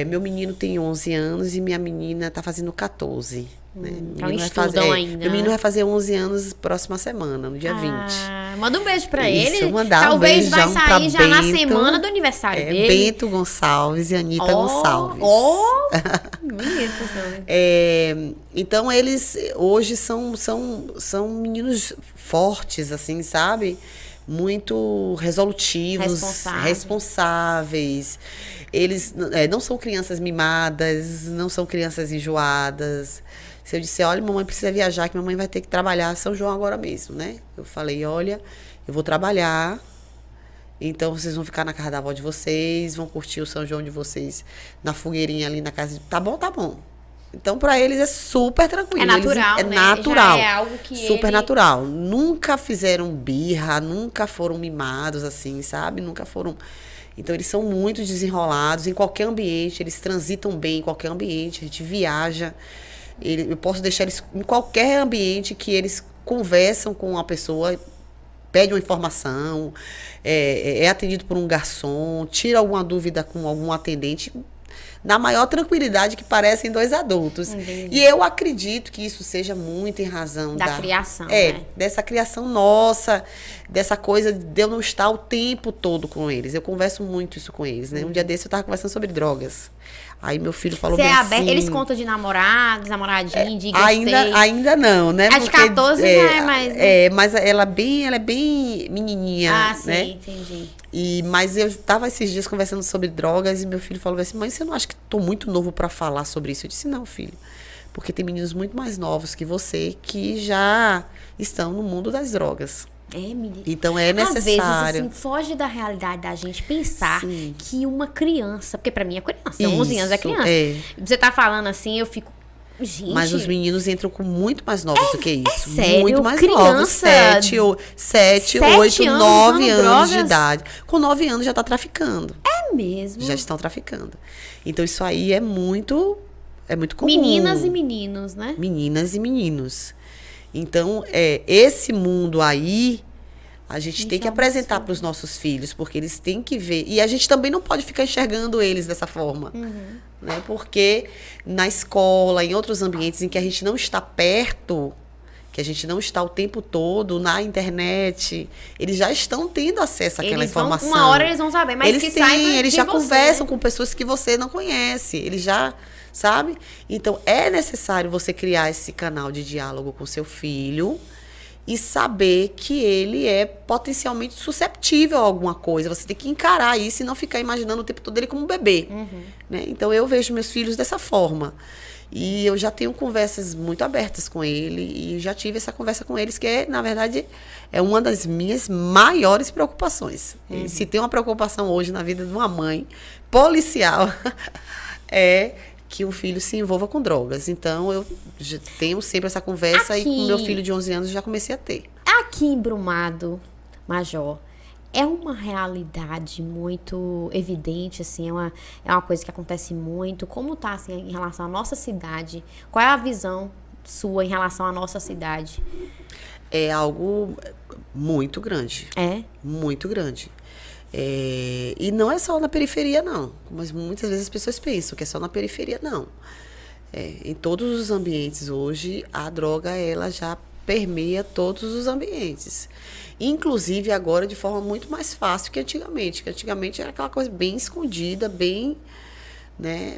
Meu menino tem 11 anos e minha menina está fazendo 14. Né? Então estudam ainda. Meu menino vai fazer 11 anos próxima semana, no dia 20. Manda um beijo pra Isso, ele. Mandar Talvez um vai beijão sair já Bento, na semana do aniversário dele. Bento Gonçalves e Anitta Gonçalves. Bonitos também. Então, eles hoje são meninos fortes, assim, sabe? Muito resolutivos, responsáveis. Eles não são crianças mimadas, não são crianças enjoadas. Se eu disser, olha, mamãe precisa viajar, que mamãe vai ter que trabalhar São João agora mesmo, né? Eu falei, olha, eu vou trabalhar, então vocês vão ficar na casa da avó de vocês, vão curtir o São João de vocês na fogueirinha ali na casa. Tá bom, tá bom. Então, para eles é super tranquilo. É natural, né? Natural. Já é algo que super natural. Nunca fizeram birra, nunca foram mimados, assim, sabe? Nunca foram... Então, eles são muito desenrolados em qualquer ambiente, eles transitam bem em qualquer ambiente, a gente viaja. Eu posso deixar eles em qualquer ambiente que eles conversam com uma pessoa, pede uma informação, é atendido por um garçom, tira alguma dúvida com algum atendente, na maior tranquilidade que parecem dois adultos. Entendi. E eu acredito que isso seja muito em razão da criação, né? Dessa criação nossa, dessa coisa de eu não estar o tempo todo com eles. Eu converso muito isso com eles, né? Um dia desse eu estava conversando sobre drogas. Aí meu filho falou bem assim... Eles contam de namorados, namoradinho, de ainda não, né? Acho que 14 já é mais... Né? Mas ela é bem menininha, sim, né? Entendi. Mas eu estava esses dias conversando sobre drogas e meu filho falou assim, mãe, você não acha que estou muito novo para falar sobre isso? Eu disse, não, filho, porque tem meninos muito mais novos que você que já estão no mundo das drogas. Menina. Então é necessário. Às vezes, assim, foge da realidade da gente pensar que uma criança, porque pra mim é criança, 11 anos é criança. Você tá falando assim, eu fico, gente... Mas os meninos entram com muito mais novos do que isso. Sério? Muito mais Criança, novos. 7, 8, 9 anos de idade. Com 9 anos já tá traficando. É mesmo? Já estão traficando. Então isso aí é muito comum. Meninas e meninos, né? Meninas e meninos. Então, esse mundo aí, a gente tem que apresentar para os nossos filhos, porque eles têm que ver. E a gente também não pode ficar enxergando eles dessa forma. Né? Porque na escola, em outros ambientes em que a gente não está perto, que a gente não está o tempo todo na internet, eles já estão tendo acesso àquela informação. Uma hora eles vão saber, mas eles já conversam com pessoas que você não conhece. Eles já... Sabe? Então, é necessário você criar esse canal de diálogo com seu filho e saber que ele é potencialmente susceptível a alguma coisa. Você tem que encarar isso e não ficar imaginando o tempo todo ele como um bebê. Né? Então, eu vejo meus filhos dessa forma. E eu já tenho conversas muito abertas com ele e já tive essa conversa com eles, que é, na verdade, é uma das minhas maiores preocupações. E se tem uma preocupação hoje na vida de uma mãe policial, é que um filho se envolva com drogas. Então, eu já tenho sempre essa conversa e com meu filho de 11 anos eu já comecei a ter. Aqui em Brumado, Major, é uma realidade muito evidente, assim, é uma coisa que acontece muito. Como tá, assim, em relação à nossa cidade? Qual é a visão sua em relação à nossa cidade? É algo muito grande. É? Muito grande. E não é só na periferia, não. Mas muitas vezes as pessoas pensam que é só na periferia, não. Em todos os ambientes hoje, a droga, ela já permeia todos os ambientes. Inclusive agora de forma muito mais fácil que antigamente. Que antigamente era aquela coisa bem escondida, bem, né?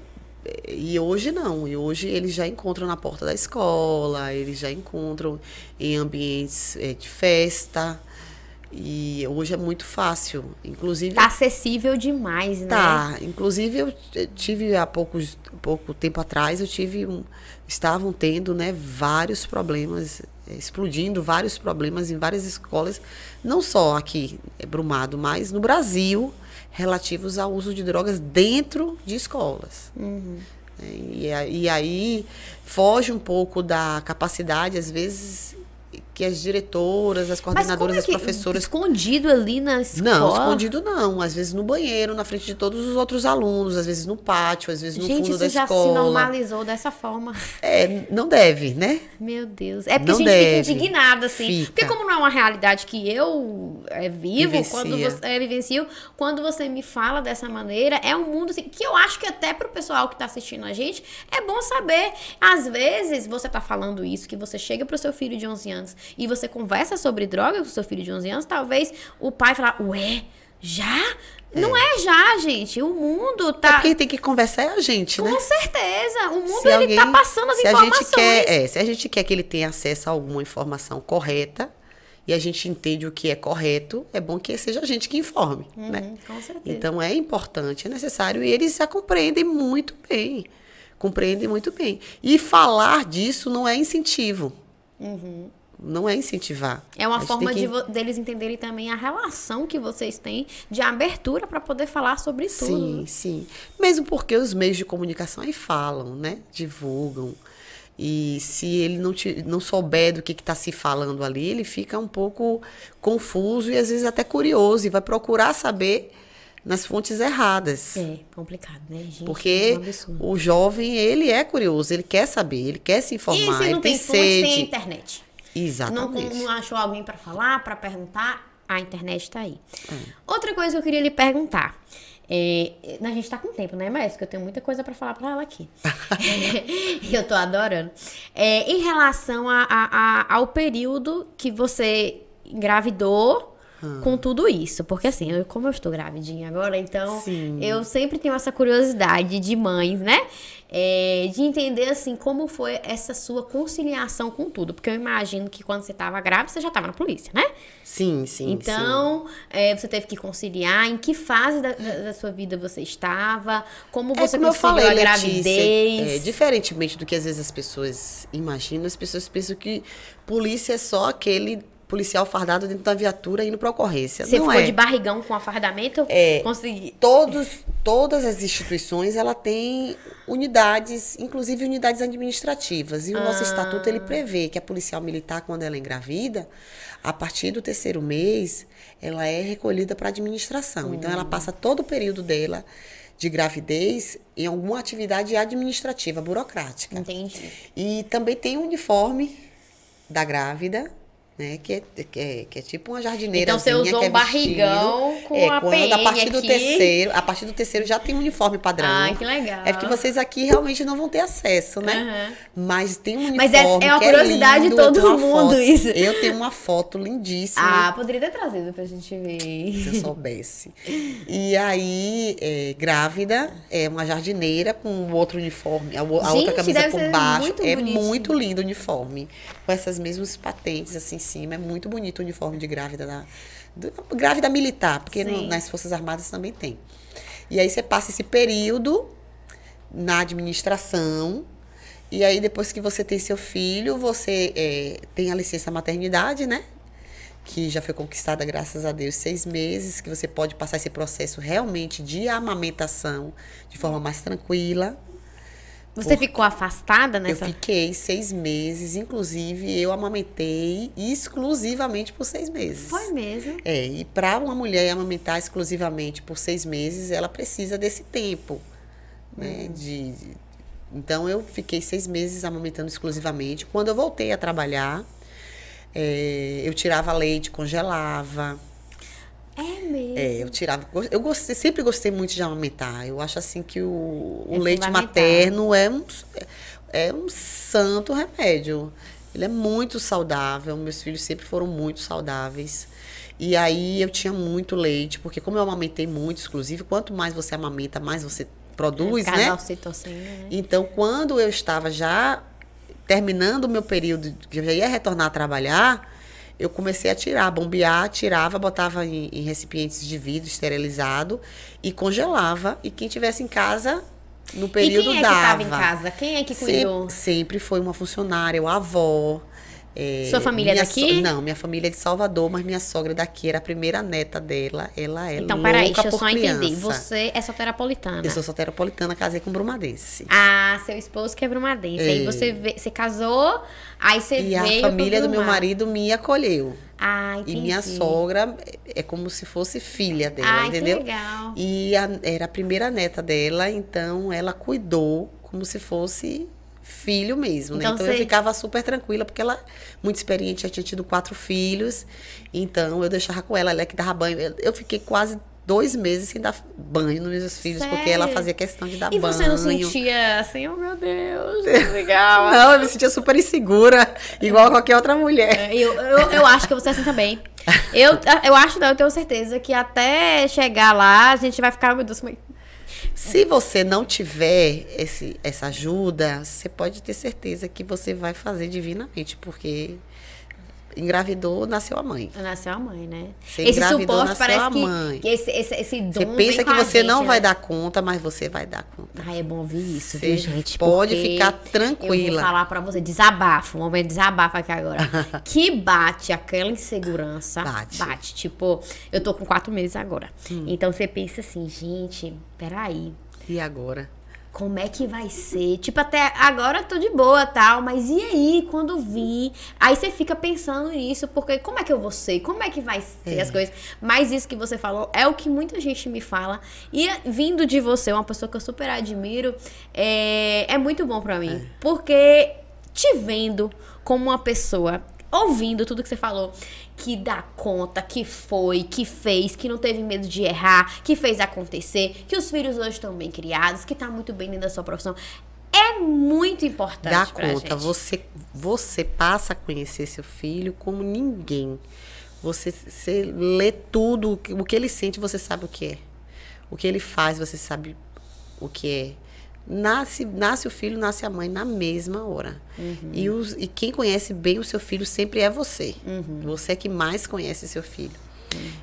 E hoje não. E hoje eles já encontram na porta da escola, eles já encontram em ambientes de festa. E hoje é muito fácil. Inclusive, tá acessível demais, né? Tá. Inclusive, eu tive há pouco tempo atrás, estavam tendo, né, vários problemas, explodindo vários problemas em várias escolas, não só aqui em Brumado, mas no Brasil, relativos ao uso de drogas dentro de escolas. E aí foge um pouco da capacidade, às vezes, que as diretoras, as coordenadoras, as professoras... Escondido ali na escola? Não, escondido não. Às vezes no banheiro, na frente de todos os outros alunos, às vezes no pátio, às vezes no fundo da escola. Gente, isso já se normalizou dessa forma. Não deve, né? Meu Deus. É porque a gente fica indignada, assim. Porque como não é uma realidade que eu vivo, vivencio, quando você me fala dessa maneira, é um mundo assim, que eu acho que até pro pessoal que tá assistindo a gente, é bom saber. Às vezes, você tá falando isso, que você chega pro seu filho de 11 anos e você conversa sobre droga com o seu filho de 11 anos, talvez o pai falar, ué, já? Não é já, gente. O mundo tá... Quem tem que conversar é a gente, né? Com certeza. O mundo, ele tá passando as informações. Se a gente quer que ele tenha acesso a alguma informação correta, e a gente entende o que é correto, é bom que seja a gente que informe, né? Com certeza. Então, é importante, é necessário, e eles já compreendem muito bem. Compreendem muito bem. E falar disso não é incentivo. Não é incentivar. É uma forma deles entenderem também a relação que vocês têm de abertura para poder falar sobre tudo. Sim, sim. Mesmo porque os meios de comunicação aí falam, né? Divulgam. E se ele não souber do que está se falando ali, ele fica um pouco confuso e às vezes até curioso e vai procurar saber nas fontes erradas. É complicado, né, gente? Porque o jovem, ele é curioso, ele quer saber, ele quer se informar, e se não tem fonte, tem a internet. Exatamente. Não achou alguém para falar, para perguntar? A internet está aí. Outra coisa que eu queria lhe perguntar. A gente tá com tempo, né, Maestro? Que eu tenho muita coisa para falar para ela aqui. E eu tô adorando. Em relação ao período que você engravidou com tudo isso. Porque assim, como eu estou gravidinha agora, então eu sempre tenho essa curiosidade de mães, né? De entender, assim, como foi essa sua conciliação com tudo. Porque eu imagino que quando você estava grávida, você já estava na polícia, né? Sim. Então, você teve que conciliar. Em que fase da sua vida você estava? Como você conciliou a gravidez? Letícia, diferentemente do que às vezes as pessoas imaginam, as pessoas pensam que polícia é só aquele policial fardado dentro da viatura indo para ocorrência. Você ficou de barrigão com afardamento? Consegui. Todas as instituições, ela tem unidades, inclusive unidades administrativas. E o nosso estatuto, ele prevê que a policial militar, quando ela engravida, a partir do 3º mês, ela é recolhida para a administração. Então, ela passa todo o período dela de gravidez em alguma atividade administrativa, burocrática. Entendi. E também tem o uniforme da grávida, né, que é tipo uma jardineirazinha. Então você usou um barrigão com a PM a partir do terceiro já tem um uniforme padrão. Que legal. É porque vocês aqui realmente não vão ter acesso, né? Mas tem um uniforme. Mas é uma curiosidade de todo mundo isso. Eu tenho uma foto lindíssima. Poderia ter trazido pra gente ver. Se eu soubesse. E aí, grávida, é uma jardineira com outro uniforme, a outra camisa por baixo. Muito lindo o uniforme. Com essas mesmas patentes, assim, cima. É muito bonito o uniforme de grávida, grávida militar, porque nas Forças Armadas também tem. E aí você passa esse período na administração, e aí depois que você tem seu filho, você tem a licença maternidade, né? Que já foi conquistada, graças a Deus, 6 meses, que você pode passar esse processo realmente de amamentação de forma mais tranquila. Você ficou afastada nessa? Eu fiquei 6 meses, inclusive eu amamentei exclusivamente por 6 meses. Foi mesmo? E para uma mulher amamentar exclusivamente por 6 meses, ela precisa desse tempo, né? Então eu fiquei 6 meses amamentando exclusivamente. Quando eu voltei a trabalhar, eu tirava leite, congelava. É mesmo? Eu tirava. Sempre gostei muito de amamentar. Eu acho assim que o leite materno é um santo remédio. Ele é muito saudável. Meus filhos sempre foram muito saudáveis. E aí eu tinha muito leite, porque como eu amamentei muito, exclusive, quanto mais você amamenta, mais você produz, né? Ocitocina, né? Então, quando eu estava já terminando o meu período, que eu já ia retornar a trabalhar, eu comecei a tirar, bombear, tirava, botava em recipientes de vidro esterilizado e congelava. E quem tivesse em casa, no período dava. E quem é que estava em casa? Quem é que cuidou? Sempre foi uma funcionária, a avó. Sua família é daqui? Não, minha família é de Salvador, mas minha sogra daqui era a primeira neta dela. Ela é então, louca peraí, deixa eu por só criança. entender. Você é soteropolitana? Eu sou soteropolitana, casei com brumadense. Ah, seu esposo que é brumadense. Aí você casou, aí você veio. E a família do meu marido me acolheu. Ah, entendi. E minha sogra é como se fosse filha dela, entendeu? Que legal. E era a primeira neta dela, então ela cuidou como se fosse filho mesmo, né? Então eu ficava super tranquila, porque ela, muito experiente, já tinha tido 4 filhos. Então eu deixava com ela é que dava banho. Eu fiquei quase 2 meses sem dar banho nos meus filhos, porque ela fazia questão de dar banho. E você não sentia assim, oh meu Deus, legal. Não, eu me sentia super insegura, igual qualquer outra mulher. Eu acho que você é assim também. Eu acho, não, eu tenho certeza que até chegar lá, a gente vai ficar, meu Deus, como é. Se você não tiver essa ajuda, você pode ter certeza que você vai fazer divinamente, porque engravidou, nasceu a mãe. Nasceu a mãe, né? Você esse suporte parece que esse dom você pensa que você gente, não vai dar conta, mas você vai dar conta. É bom ouvir isso, viu, gente? Pode ficar tranquila. Eu vou falar pra você, desabafo, um momento de desabafo aqui agora. Que bate aquela insegurança. Bate. Tipo, eu tô com 4 meses agora. Então você pensa assim, gente, peraí. E agora? Como é que vai ser? Tipo, até agora eu tô de boa, tal, mas e aí, quando vir? Aí você fica pensando nisso, porque como é que eu vou ser? Como é que vai ser as coisas? Mas isso que você falou é o que muita gente me fala. E vindo de você, uma pessoa que eu super admiro, é muito bom pra mim. Porque te vendo como uma pessoa, ouvindo tudo que você falou, que dá conta, que foi, que fez, que não teve medo de errar, que fez acontecer, que os filhos hoje estão bem criados, que tá muito bem dentro da sua profissão. É muito importante dá pra conta, gente. Você passa a conhecer seu filho como ninguém. Você lê tudo, o que ele sente, você sabe o que é. O que ele faz, você sabe o que é. Nasce o filho, nasce a mãe na mesma hora. E quem conhece bem o seu filho sempre é você. Você é que mais conhece seu filho.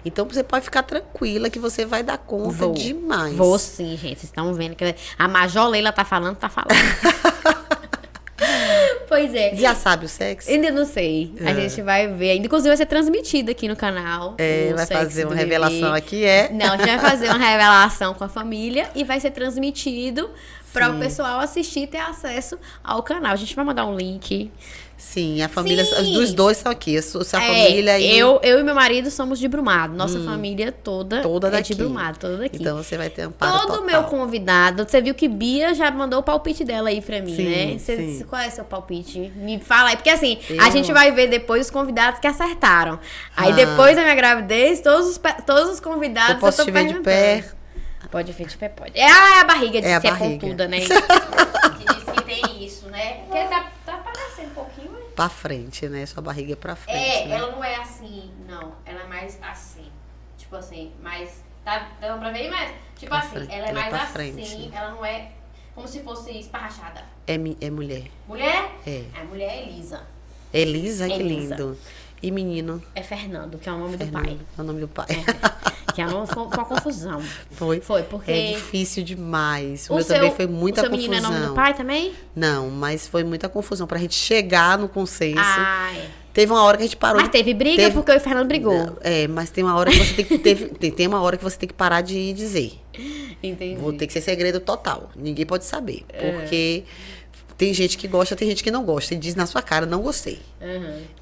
Então você pode ficar tranquila que você vai dar conta demais. Vou sim, gente. Vocês estão vendo que a Major Leila tá falando. Pois é. Já sabe o sexo? Ainda não sei. A gente vai ver. Ainda, inclusive, vai ser transmitido aqui no canal. Vai fazer uma revelação aqui, Não, a gente vai fazer uma revelação com a família e vai ser transmitido para o pessoal assistir e ter acesso ao canal. A gente vai mandar um link. Sim, a família dos dois são aqui. A sua família e... Eu e meu marido somos de Brumado. Nossa família toda daqui. De Brumado, toda daqui. Então você vai ter amparo todo meu convidado, você viu que Bia já mandou o palpite dela aí pra mim, né? Qual é o seu palpite? Me fala aí, porque assim, a gente vai ver depois os convidados que acertaram. Aí depois da minha gravidez, todos os convidados eu posso te ver de pé. Pode ver de pé, pode. É a barriga de ser barriga. pontuda, né? Que diz que tem isso, né? Porque tá parecendo um pouquinho, né? Pra frente, né? Sua barriga é pra frente. Né? Né? Ela não é assim, não. Ela é mais assim. Tipo assim, mais. Tá dando pra ver mais? Tipo pra assim, frente. Ela é mais assim. Frente. Ela não é como se fosse esparrachada. É mulher. Mulher? É. A mulher é Elisa. Elisa, que lindo. E menino. É Fernando, que é o nome do Fernando, pai. é o nome do pai. Que foi uma confusão. Foi porque... É difícil demais. O meu seu, também foi muita o seu confusão. menino é nome do pai também? Não, mas foi muita confusão pra gente chegar no consenso. Ai. Teve uma hora que a gente parou. Mas teve briga porque eu e o Fernando brigou. Não, mas tem uma hora que você tem uma hora que você tem que parar de dizer. Entendi. Vou ter que ser segredo total. Ninguém pode saber. Porque tem gente que gosta, tem gente que não gosta. E diz na sua cara, não gostei.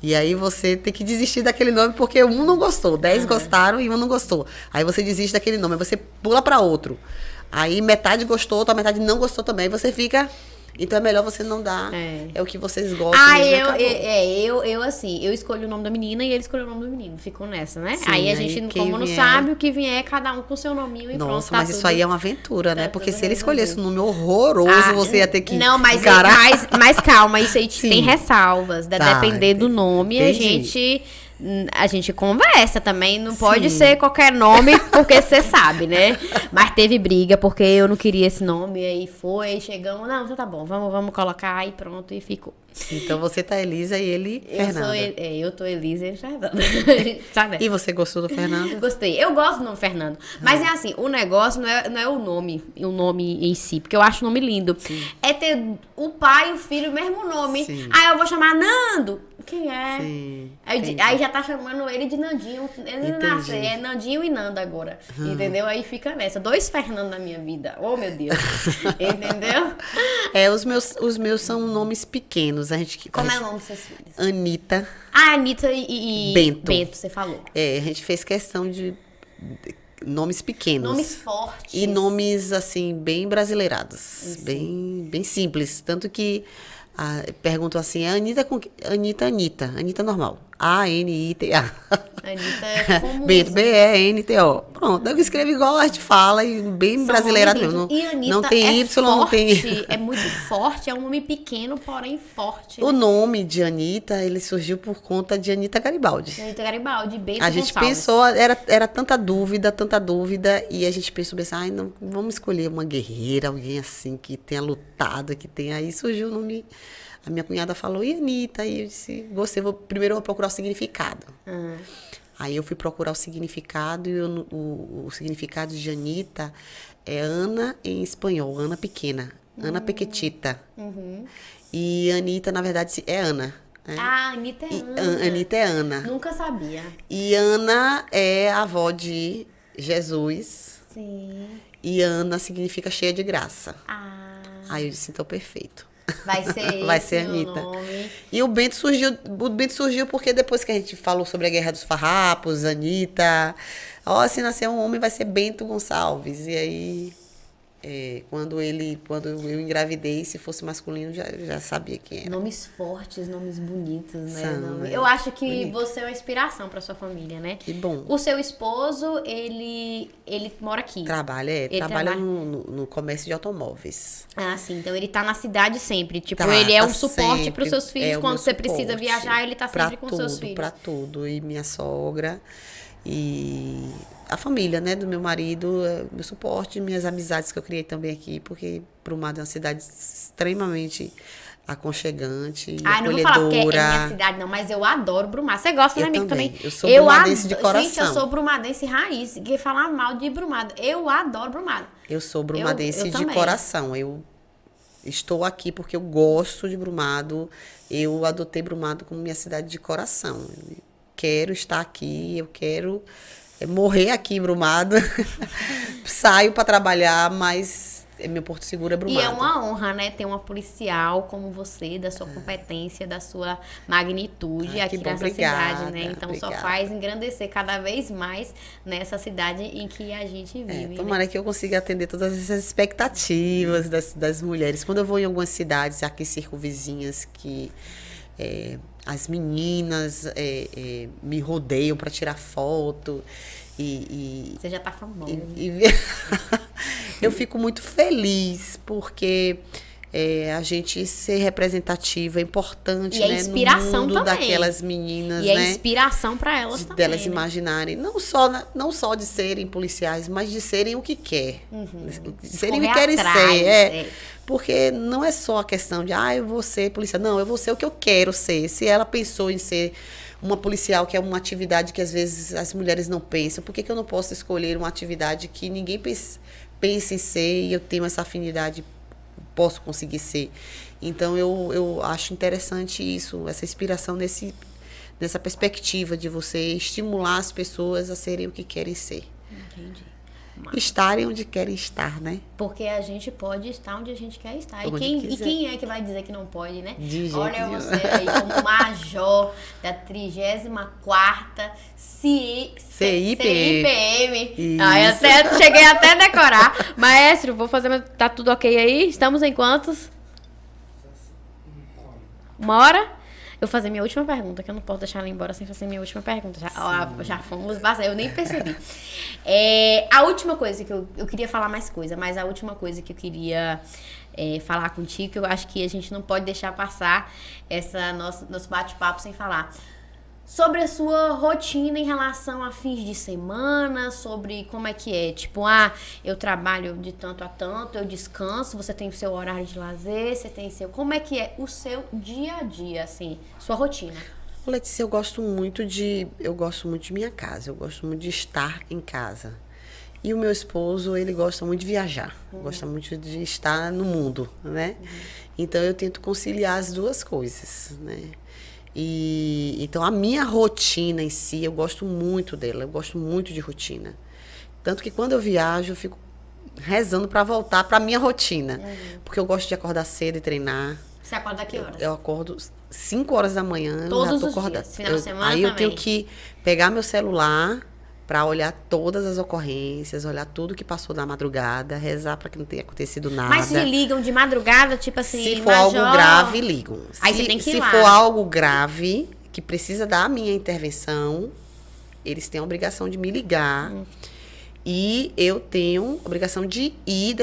E aí você tem que desistir daquele nome porque um não gostou. 10 gostaram e um não gostou. Aí você desiste daquele nome. Aí você pula pra outro. Aí metade gostou, outra metade não gostou também. Você fica... Então é melhor você não dar. É o que vocês gostam. Eu assim, eu escolho o nome da menina e ele escolheu o nome do menino. Ficou nessa, né? Sim, aí a gente, como não sabe, o que vier, cada um com o seu nominho e pronto. Nossa, tá mas tudo, isso aí é uma aventura, né? Porque se ele resolvido. escolhesse um nome horroroso, você ia ter que. Não, mas calma, isso aí tem ressalvas. Depender do nome, a gente conversa também, não pode ser qualquer nome, porque você sabe, né? Mas teve briga, porque eu não queria esse nome, aí chegamos, não, então tá bom, vamos colocar e pronto, e ficou. Então você tá Elisa e ele Fernanda. Eu tô Elisa e ele Fernanda. E você gostou do Fernando? Gostei. Eu gosto do nome Fernando. Mas é assim, o negócio não é o nome em si, porque eu acho o nome lindo. Sim. É ter o pai e o filho o mesmo nome. Sim. Aí eu vou chamar Nando. Quem é? Sim. Aí já tá chamando ele de Nandinho. Ele não nasce, é Nandinho e Nanda agora. Entendeu? Aí fica nessa. 2 Fernando na minha vida. Oh, meu Deus. Entendeu? Os meus são nomes pequenos. Como é o nome dos seus filhos? Anitta. Anitta e Bento, você falou. A gente fez questão de nomes pequenos. Nomes fortes. E nomes, assim, bem brasileirados. Bem simples. Tanto que perguntam assim, Anitta Anitta normal. A-N-I-T-A. Anitta é comum. Bento, B-E-N-T-O. Pronto, eu escrevo igual a gente fala, e bem brasileirado mesmo. E Anitta não tem Y, não tem... É muito forte, é um nome pequeno, porém forte. O nome de Anitta, ele surgiu por conta de Anitta Garibaldi. Anitta Garibaldi, Bento A gente Gonçalves. pensou, era tanta dúvida, e a gente pensou, não, vamos escolher uma guerreira, alguém assim, que tenha lutado, que tenha... Aí surgiu o nome... A minha cunhada falou, e Anitta? Aí eu disse, primeiro eu vou procurar o significado. Aí eu fui procurar o significado, e o significado de Anitta é Ana em espanhol, Ana pequena, Ana pequetita. E Anitta, na verdade, é Ana. Né? Anitta é Ana. Anitta é Ana. Nunca sabia. E Ana é a avó de Jesus. Sim. E Ana significa cheia de graça. Aí eu disse, então perfeito. Vai ser Anitta. Nome. E o Bento surgiu porque depois que a gente falou sobre a Guerra dos Farrapos, Anitta, se nascer um homem vai ser Bento Gonçalves. E aí, quando eu engravidei, se fosse masculino, já sabia quem era. Nomes fortes, nomes bonitos, né? São, eu acho que você é uma inspiração para sua família, né? Que bom. O seu esposo, ele mora aqui. Trabalha no comércio de automóveis. Sim. Então ele tá na cidade sempre. Tipo, Tá, ele é tá um suporte sempre, para os seus filhos. Quando você precisa suporte viajar, ele tá sempre com seus filhos. Pra tudo. E minha sogra e a família, né, do meu marido, meu suporte, minhas amizades que eu criei também aqui, porque Brumado é uma cidade extremamente aconchegante, acolhedora. Não vou falar porque é minha cidade, não, mas eu adoro Brumado. Você gosta, né, amigo? Também. Eu sou brumadense de coração. Gente, eu sou brumadense raiz. Que falar mal de Brumado. Eu adoro Brumado. Eu sou brumadense de coração. Eu estou aqui porque eu gosto de Brumado. Eu adotei Brumado como minha cidade de coração. Eu quero estar aqui, eu quero morrer aqui em Brumado. Saio para trabalhar, mas meu porto seguro é Brumado. E é uma honra, né, ter uma policial como você, da sua competência, da sua magnitude aqui nessa cidade, né? Então só faz engrandecer cada vez mais nessa cidade em que a gente vive. Tomara que eu consiga atender todas essas expectativas das mulheres. Quando eu vou em algumas cidades aqui circunvizinhas que as meninas me rodeiam para tirar foto. Você já tá famosa. Eu fico muito feliz, porque a gente ser representativa é importante, e é inspiração no mundo também. Daquelas meninas, e né? É inspiração para elas também. Delas imaginarem, não só de serem policiais, mas de serem o que quer. De serem o que querem ser. Porque não é só a questão de, eu vou ser policial. Não, eu vou ser o que eu quero ser. Se ela pensou em ser uma policial, que é uma atividade que às vezes as mulheres não pensam. Por que que eu não posso escolher uma atividade que ninguém pensa em ser e eu tenho essa afinidade, posso conseguir ser? Então, eu acho interessante isso, essa inspiração nessa perspectiva de você estimular as pessoas a serem o que querem ser. Entendi. Estarem onde querem estar, né? Porque a gente pode estar onde a gente quer estar. Onde E quem é que vai dizer que não pode, né? De jeito Olha nenhum. você aí como major da 34ª CIPM. Isso. Aí cheguei até a decorar. Maestro, vou fazer... Tá tudo ok aí? Estamos em quantos? 1 hora? Eu vou fazer minha última pergunta, que eu não posso deixar ela embora sem fazer minha última pergunta. Já fomos bastante, eu nem percebi. A última coisa que eu queria falar mais coisa, mas a última coisa que eu queria falar contigo, que eu acho que a gente não pode deixar passar nosso bate-papo sem falar. Sobre a sua rotina em relação a fins de semana, sobre como é que é. Tipo, eu trabalho de tanto a tanto, eu descanso, você tem o seu horário de lazer, você tem seu... Como é que é o seu dia a dia, assim, sua rotina? Letícia, eu gosto muito de minha casa, eu gosto muito de estar em casa. E o meu esposo, ele gosta muito de viajar, gosta muito de estar no mundo, né? Então, eu tento conciliar as duas coisas, né? Então, a minha rotina em si, eu gosto muito dela, eu gosto muito de rotina. Tanto que quando eu viajo, eu fico rezando para voltar para a minha rotina. Porque eu gosto de acordar cedo e treinar. Você acorda a que horas? Eu acordo 5 horas da manhã, Todos eu já tô os acordada. dias, final de semana Aí eu também. tenho que pegar meu celular para olhar todas as ocorrências, olhar tudo que passou na madrugada, rezar para que não tenha acontecido nada. Mas se ligam de madrugada, tipo assim, Se for algo grave, ligam. Aí você tem que ir Se lá. for algo grave, que precisa da minha intervenção, eles têm a obrigação de me ligar. E eu tenho a obrigação de ir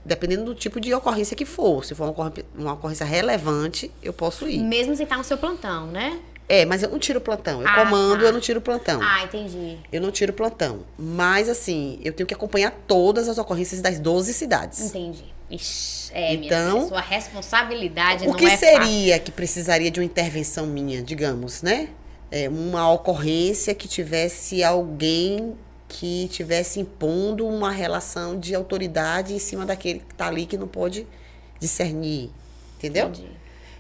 dependendo do tipo de ocorrência que for. Se for uma ocorrência relevante, eu posso ir. Mesmo se tá no seu plantão, né? Mas eu não tiro plantão. Eu comando, eu não tiro plantão. Entendi. Eu não tiro plantão. Mas, assim, eu tenho que acompanhar todas as ocorrências das 12 cidades. Entendi. Ixi, Então, minha filha, sua responsabilidade o não que é seria que precisaria de uma intervenção minha, digamos, né? Uma ocorrência que tivesse alguém que estivesse impondo uma relação de autoridade em cima daquele que está ali que não pode discernir, entendeu? Entendi.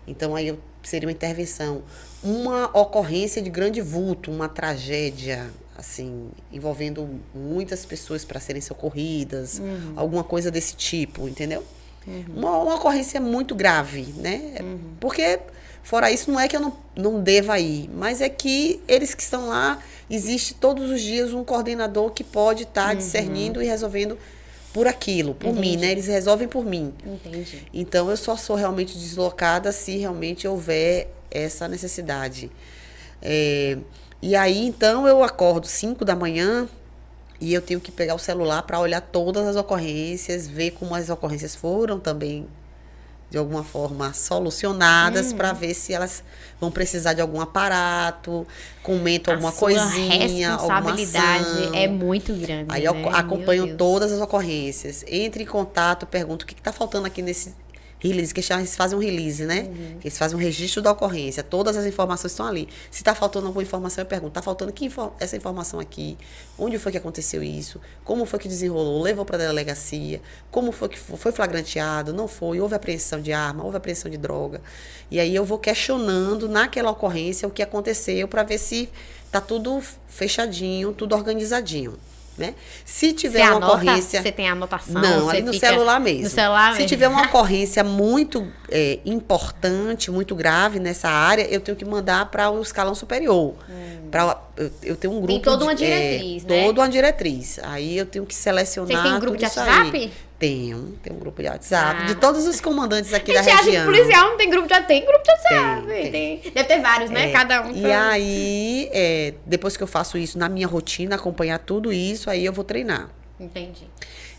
Então, aí seria uma intervenção. Uma ocorrência de grande vulto, uma tragédia, assim, envolvendo muitas pessoas para serem socorridas, alguma coisa desse tipo, entendeu? Uma ocorrência muito grave, né? Porque, fora isso, não é que eu não deva ir, mas é que eles que estão lá, existe todos os dias um coordenador que pode estar discernindo e resolvendo por aquilo, por mim, né? Eles resolvem por mim. Entendi. Então, eu só sou realmente deslocada se realmente houver essa necessidade. E aí, então, eu acordo 5 da manhã e eu tenho que pegar o celular para olhar todas as ocorrências, ver como as ocorrências foram também, de alguma forma, solucionadas, para ver se elas vão precisar de algum aparato, comento alguma coisinha, alguma ação. A responsabilidade é muito grande, Aí né? eu acompanho todas as ocorrências, entre em contato, pergunto o que está faltando aqui nesse release, que eles fazem um release, né? Eles fazem um registro da ocorrência, todas as informações estão ali. Se está faltando alguma informação, eu pergunto, está faltando essa informação aqui? Onde foi que aconteceu isso? Como foi que desenrolou? Levou para a delegacia? Como foi que foi flagranteado? Não foi? Houve apreensão de arma? Houve apreensão de droga? E aí eu vou questionando naquela ocorrência o que aconteceu para ver se está tudo fechadinho, tudo organizadinho. Né? Se tiver uma ocorrência... Você tem a anotação? Não, ali no celular mesmo. No celular mesmo. Se tiver uma ocorrência muito importante, muito grave nessa área, eu tenho que mandar para o escalão superior. Eu tenho um grupo... Tem toda uma diretriz, né? Toda uma diretriz. Aí eu tenho que selecionar. Vocês têm grupo de WhatsApp? Tenho um grupo de WhatsApp. De todos os comandantes aqui da região. A gente região. acha que policial não tem grupo de WhatsApp. Tem grupo de WhatsApp. Tem. Deve ter vários, né? Cada um. E aí, depois que eu faço isso na minha rotina, acompanhar tudo isso, aí eu vou treinar. Entendi.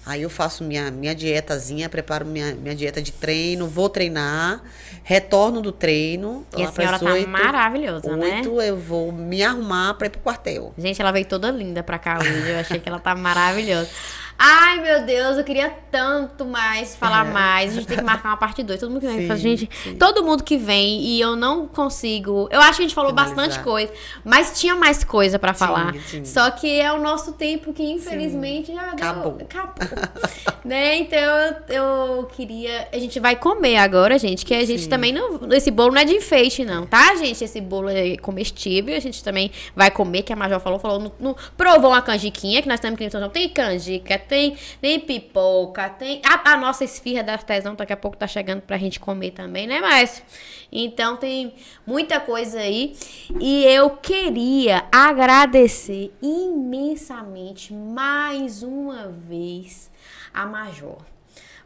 Aí eu faço minha dietazinha, preparo minha dieta de treino, vou treinar, retorno do treino. E a senhora tá maravilhosa, né? 8 eu vou me arrumar para ir pro quartel. Gente, ela veio toda linda pra cá hoje. Eu achei que ela tá maravilhosa. Ai, meu Deus, eu queria tanto mais falar mais. A gente tem que marcar uma parte 2. Todo mundo que vem, gente, todo mundo que vem e eu não consigo. Eu acho que a gente falou bastante coisa, mas tinha mais coisa pra falar. Só que é o nosso tempo que infelizmente já acabou. Né? Então eu queria. A gente vai comer agora, gente, que a gente também não. Esse bolo não é de enfeite, não, tá, gente? Esse bolo é comestível. A gente também vai comer, que a Major falou provou uma canjiquinha, que nós estamos aqui no tem canjica, tem pipoca, tem a nossa esfirra da artesão, daqui a pouco tá chegando pra gente comer também, né, Márcio? Então tem muita coisa aí e eu queria agradecer imensamente mais uma vez a Major,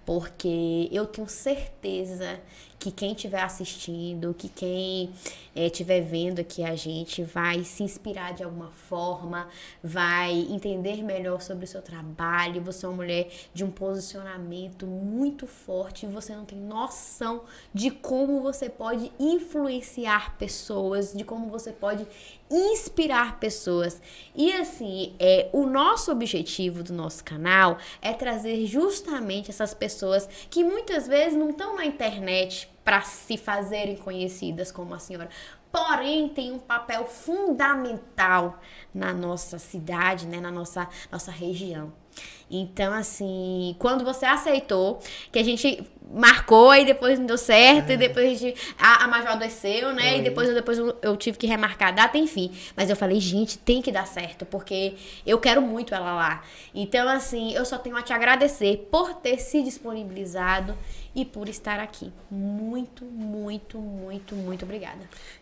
porque eu tenho certeza que quem estiver assistindo, que quem estiver vendo aqui a gente vai se inspirar de alguma forma, vai entender melhor sobre o seu trabalho. Você é uma mulher de um posicionamento muito forte e você não tem noção de como você pode influenciar pessoas, de como você pode inspirar pessoas. E assim, o nosso objetivo do nosso canal é trazer justamente essas pessoas que muitas vezes não estão na internet para se fazerem conhecidas como a senhora, porém tem um papel fundamental na nossa cidade, né, na nossa região. Então, assim, quando você aceitou, que a gente marcou e depois não deu certo, e depois a Major adoeceu, né, e depois eu tive que remarcar a data, enfim. Mas eu falei, gente, tem que dar certo, porque eu quero muito ela lá. Então, assim, eu só tenho a te agradecer por ter se disponibilizado e por estar aqui. Muito, muito, muito, muito obrigada.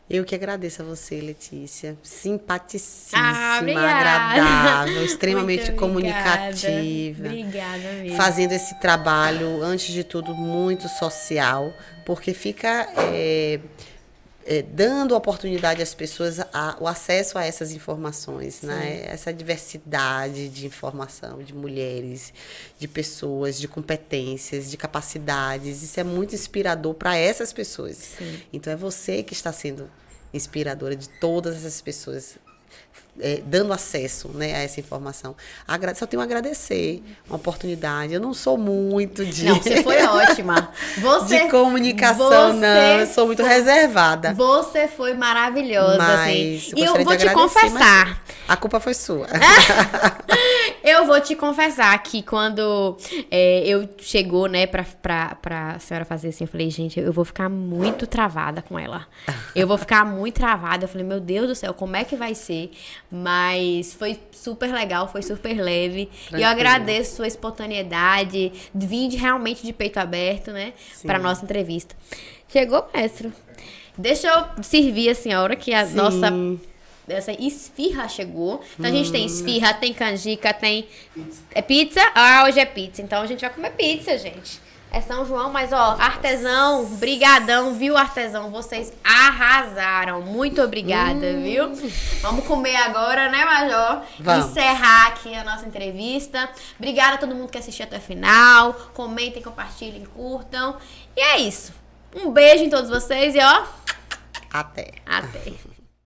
Eu que agradeço a você, Letícia. Simpaticíssima, agradável, extremamente comunicativa. Obrigada mesmo. Fazendo esse trabalho, antes de tudo, muito social, porque fica dando oportunidade às pessoas o acesso a essas informações, né? Essa diversidade de informação, de mulheres, de pessoas, de competências, de capacidades. Isso é muito inspirador para essas pessoas. Sim. Então, é você que está sendo inspiradora de todas essas pessoas, dando acesso, né, a essa informação. Só tenho a agradecer uma oportunidade. Eu não sou muito de... Não, você foi ótima. De comunicação, não. Eu sou muito reservada. Você foi maravilhosa, mas assim. E eu vou te confessar. A culpa foi sua. Eu vou te confessar que quando eu chegou, né, pra senhora fazer assim, eu falei, gente, eu vou ficar muito travada com ela. Eu vou ficar muito travada. Eu falei, meu Deus do céu, como é que vai ser? Mas foi super legal, foi super leve. Tranquilo. E eu agradeço sua espontaneidade, vim realmente de peito aberto, né, pra nossa entrevista. Chegou, mestre. Deixa eu servir a senhora, que a nossa... Essa esfirra chegou. Então a gente tem esfirra, tem canjica, tem... É pizza? Ah, hoje é pizza. Então a gente vai comer pizza, gente. É São João, mas ó, artesão, brigadão, viu, artesão? Vocês arrasaram. Muito obrigada, viu? Vamos comer agora, né, Major? Vamos. Encerrar aqui a nossa entrevista. Obrigada a todo mundo que assistiu até o final. Comentem, compartilhem, curtam. E é isso. Um beijo em todos vocês e ó... Até. Até.